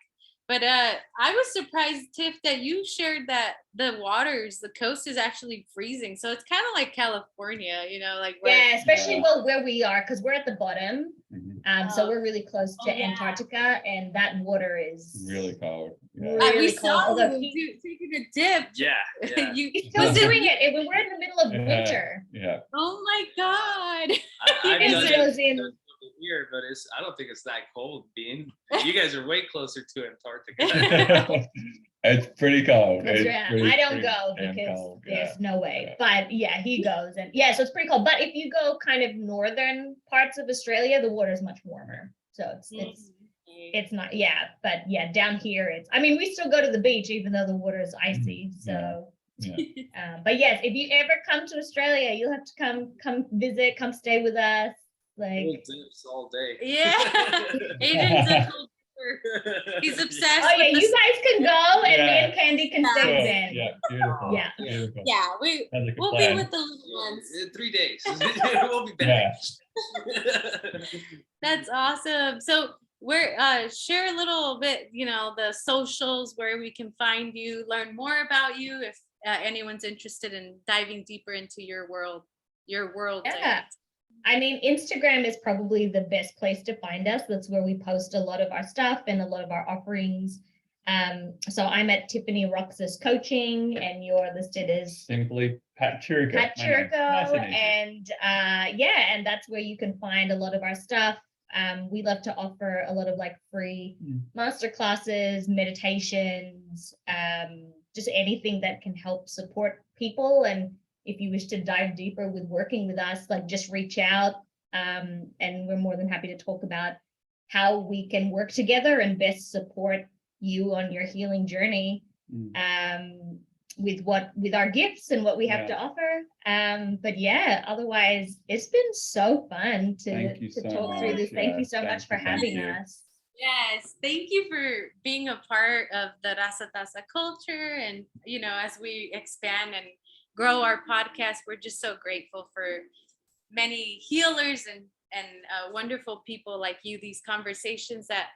But I was surprised, Tiff, that you shared that the coast is actually freezing. So it's kind of like California, like especially where we are, because we're at the bottom. So we're really close to Antarctica, and that water is really cold. Really cold. Although taking a dip. He's still doing it. We're in the middle of winter. Oh my God. I've done it here, but I don't think it's that cold, Bean. You guys are way closer to Antarctica. It's pretty cold. I don't go because there's no way. But he goes, and so it's pretty cold. But if you go kind of northern parts of Australia, the water is much warmer. So it's not, but down here I mean, we still go to the beach even though the water is icy. So but yes, if you ever come to Australia, you'll have to come visit, come stay with us. Like dips all day. Aiden's a he's obsessed. Oh yeah, you guys can go, and me and Candy can stay then. Yeah, beautiful. Beautiful. We'll plan. be with the little ones. 3 days. We'll be back. That's awesome. So share a little bit, the socials where we can find you, learn more about you if anyone's interested in diving deeper into your world. I mean, Instagram is probably the best place to find us. That's where we post a lot of our stuff and a lot of our offerings. So I'm at Tiffany Roxas Coaching, and you're listed as simply Pat Chirico. Nice and and that's where you can find a lot of our stuff. We love to offer a lot of like free master classes, meditations, just anything that can help support people. And if you wish to dive deeper with working with us, like just reach out, and we're more than happy to talk about how we can work together and best support you on your healing journey, with our gifts and what we have to offer. But otherwise, it's been so fun to talk through this. Thank you so much for having us. Yes, thank you for being a part of the Raza Taza culture, and as we expand and grow our podcast, we're just so grateful for many healers and wonderful people like you. These conversations that,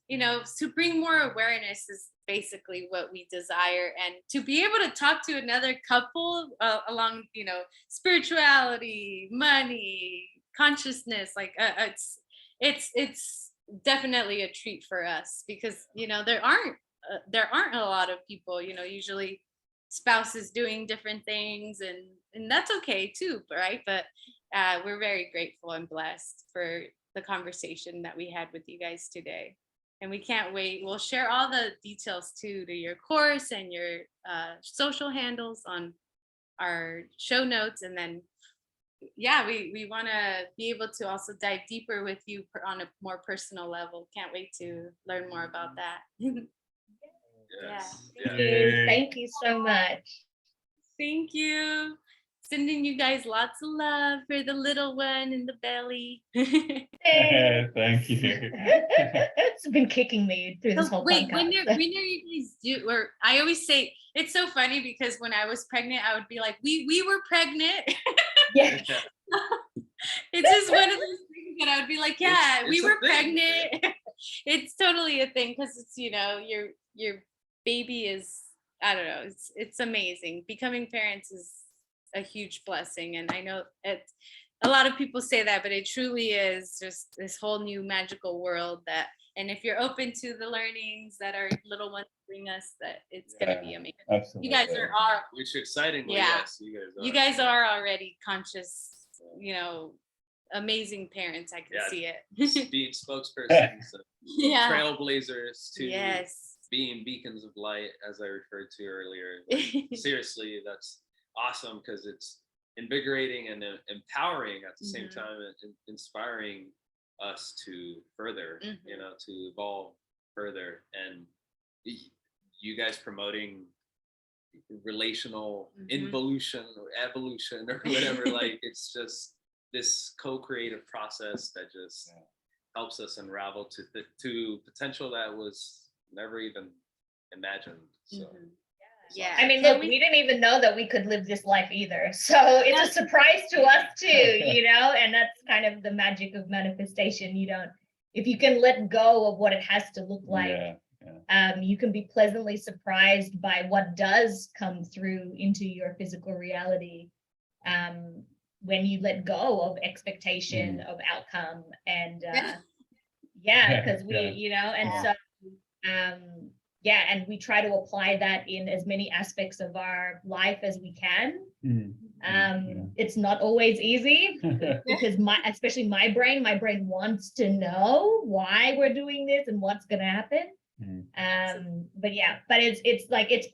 to bring more awareness is basically what we desire, and to be able to talk to another couple along, spirituality, money, consciousness, like it's definitely a treat for us, because there aren't a lot of people, usually spouses doing different things, and that's okay too, right? But we're very grateful and blessed for the conversation that we had with you guys today. And we can't wait. We'll share all the details too, to your course and your social handles on our show notes. And then, yeah, we want to be able to also dive deeper with you on a more personal level. Can't wait to learn more about that. Yes. Yeah. Yeah. Thank you so much. Thank you. Sending you guys lots of love for the little one in the belly. Thank you. It's been kicking me through this So whole wait, podcast. when are you guys do? Or I always say it's so funny because when I was pregnant, I would be like, we were pregnant. Yeah. It's just one of those things that I would be like, yeah, It's we a were thing. pregnant. It's totally a thing because it's, you know, your baby is, I don't know, it's amazing. Becoming parents is a huge blessing, and I know a lot of people say that, but it truly is just this whole new magical world that, and if you're open to the learnings that our little ones bring us, that it's going to be amazing. Absolutely. You guys are Which excitingly, Yeah. yes, you guys are already conscious, you know, amazing parents. I can see it. being spokespersons, Yeah. trailblazers to Yes. being beacons of light, as I referred to earlier. Like, seriously, that's awesome because it's invigorating and empowering at the same time, and inspiring us to further, you know, to evolve further. And you guys promoting relational involution or evolution or whatever, like it's just this co-creative process that just helps us unravel to potential that was never even imagined. So Yeah. I mean, Can't look, wait- we didn't even know that we could live this life either. So it's a surprise to us too, you know, and that's kind of the magic of manifestation. If you can let go of what it has to look like, you can be pleasantly surprised by what does come through into your physical reality. When you let go of expectation of outcome and because you know, and so and we try to apply that in as many aspects of our life as we can. It's not always easy because especially my brain wants to know why we're doing this and what's going to happen. But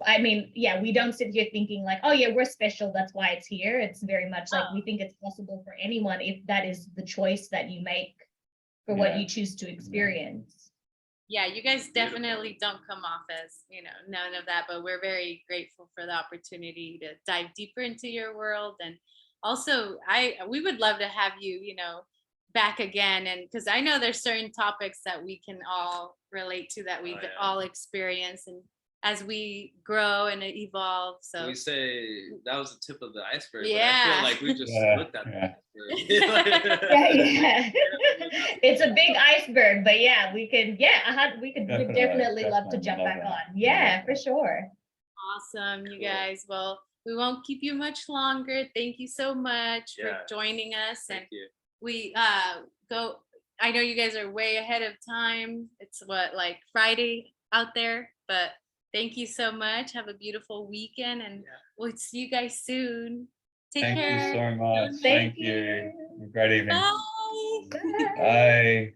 I mean, we don't sit here thinking like, oh yeah, we're special, that's why it's here. It's very much like we think it's possible for anyone if that is the choice that you make for what you choose to experience. Yeah, you guys definitely don't come off as, you know, none of that, but we're very grateful for the opportunity to dive deeper into your world. And also we would love to have you, you know, back again. And because I know there's certain topics that we can all relate to, that we've all experienced, and as we grow and evolve. So we say that was the tip of the iceberg. Yeah. But I feel like we just looked at the It's a big iceberg, but we could we'd definitely love to jump back on. For sure. Awesome, you guys. Well, we won't keep you much longer. Thank you so much for joining us. Thank you. We go, I know you guys are way ahead of time. It's like Friday out there, but thank you so much. Have a beautiful weekend, and we'll see you guys soon. Take care. Thank you so much. Thank you. you. Great evening. Bye. Bye.